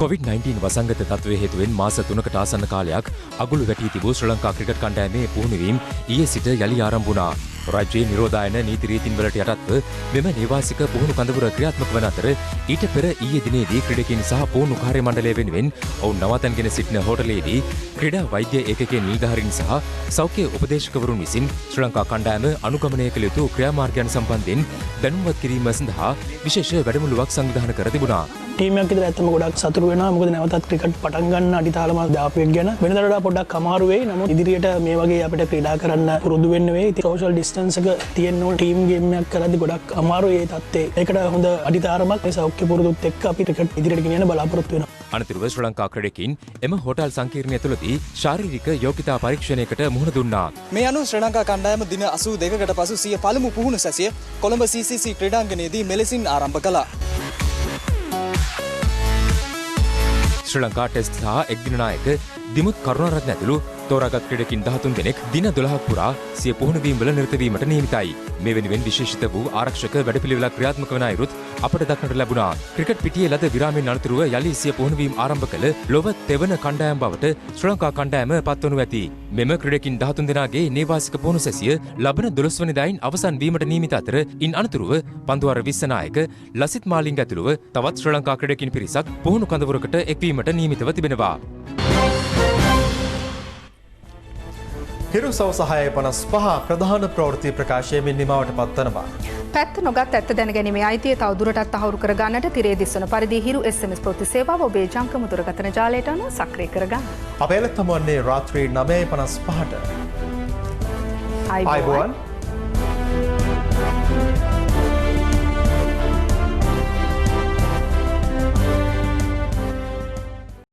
H: COVID-19 වසංගත තත්ත්වයේ හේතුවෙන් මාස 3කට ආසන්න කාලයක් අගුළු වැටී තිබූ ශ්‍රී Lanka cricket කණ්ඩායමේ පුහුණුවීම් ඊයේ සිට යලි ආරම්භ වුණා. රාජ්‍යයේ නිරෝධායන නීති රීතීන් වලට යටත්ව මෙම නේවාසික පුහුණු කඳවුර ක්‍රියාත්මක වන අතර ඊට පෙර ඊයේ දිනේදී ක්‍රීඩකයන් සහ පුහුණු කාර්ය මණ්ඩලය වෙනුවෙන් ඔවුන් නවතන්ගෙන සිටින හෝටලයේදී ක්‍රීඩා වෛද්‍ය ඒකකයේ නිලධාරීන් සහ සෞඛ්‍ය උපදේශකවරුන් විසින් ශ්‍රී ලංකා කණ්ඩායම අනුගමනය කළ යුතු ක්‍රියාමාර්ගයන් සම්බන්ධයෙන් දැනුම්වත් කිරීම සඳහා විශේෂ වැඩමුළුවක් සංවිධානය කර තිබුණා.
X: ටීමයක් විතර ඇත්තම ගොඩක් සතුටු වෙනවා. මොකද නැවතත් ක්‍රිකට් පටන් ගන්න අඩිතාලමක් දාපු එක ගැන වෙනදට වඩා පොඩ්ඩක් අමාරු වෙයි. නමුත් ඉදිරියට මේ වගේ අපිට ක්‍රීඩා කරන්න පුරුදු වෙන්න වෙයි. සෝෂල් ඩිස්ටන්ස් එක තියෙන ඕන ටීම් ගේම් එකක් කරද්දි ගොඩක් අමාරුයි ඒ තත්ත්වේ. ඒකට හොඳ අඩිතාරමක් මේ සෞඛ්‍ය පුරුදුත් එක්ක අපි ක්‍රිකට් ඉදිරියට ගෙනියන්න බලාපොරොත්තු වෙනවා.
H: අනතුරුව ශ්‍රී ලංකා ක්‍රීඩකයන් එම හෝටල් සංකීර්ණය තුළදී ශාරීරික යෝග්‍යතා පරීක්ෂණයකට මුහුණ දුන්නා.
V: මේ අනුව ශ්‍රී ලංකා කණ්ඩායම දින 82කට පසු සිය පළමු පුහුණු සැසිය කොළඹ CCC ක්‍රීඩාංගණයේදී මෙලෙසින් ආරම්භ කළා.
H: ශ්‍රී ලංකා ටෙස්ට් සහ එක්දින නායක දිමුත් කරුණාරත්න ඇතුළු තෝරාගත් ක්‍රීඩකින් 13 දෙනෙක් දින 12ක් පුරා සිය පුහුණුවීම් වල නිරත වීමට නියමිතයි. මේ වෙනුවෙන් විශේෂිත වූ ආරක්ෂක වැඩපිළිවෙලක් ක්‍රියාත්මක වන අයුරුත් අපට දක්නට ලැබුණා. ක්‍රිකට් පිටියේ ලද විරාමයෙන් අනතුරුව යලි සිය පුහුණුවීම් ආරම්භ කළ ලොව තෙවන කණ්ඩායම් බවට ශ්‍රී ලංකා කණ්ඩායම පත්වනු ඇති. මෙම ක්‍රීඩකින් 13 දෙනාගේ නේවාසික පුහුණු සැසිය ලබන 12 වෙනිදායින් අවසන් වීමට නියමිත අතර ඉන් අනතුරුව පන්දුවර 20 නායක ලසිත් මාලිංග ඇතුළුව තවත් ශ්‍රී ලංකා ක්‍රීඩකින් පිරිසක් පුහුණු කඳවුරකට එක්වීමට නියමිතව තිබෙනවා.
A: හිරු සවස 6:55 ප්‍රධාන ප්‍රවෘත්ති ප්‍රකාශයමින් නිමවට පත්වනවා.
B: පැත්ත නොගත් ඇත්ත දැනගැනීමේ අයිතිය තවදුරටත් තහවුරු කර ගන්නට තිරේ දිස්වන පරිදි හිරු SMS ප්‍රවෘත්ති සේවාව ඔබේ ජංගම දුරකථන ජාලයට අනුව සක්‍රිය කර ගන්න.
A: අපේ එලෙත් හමුවන්නේ රාත්‍රී 9:55ට.
B: අයිබෝවන්.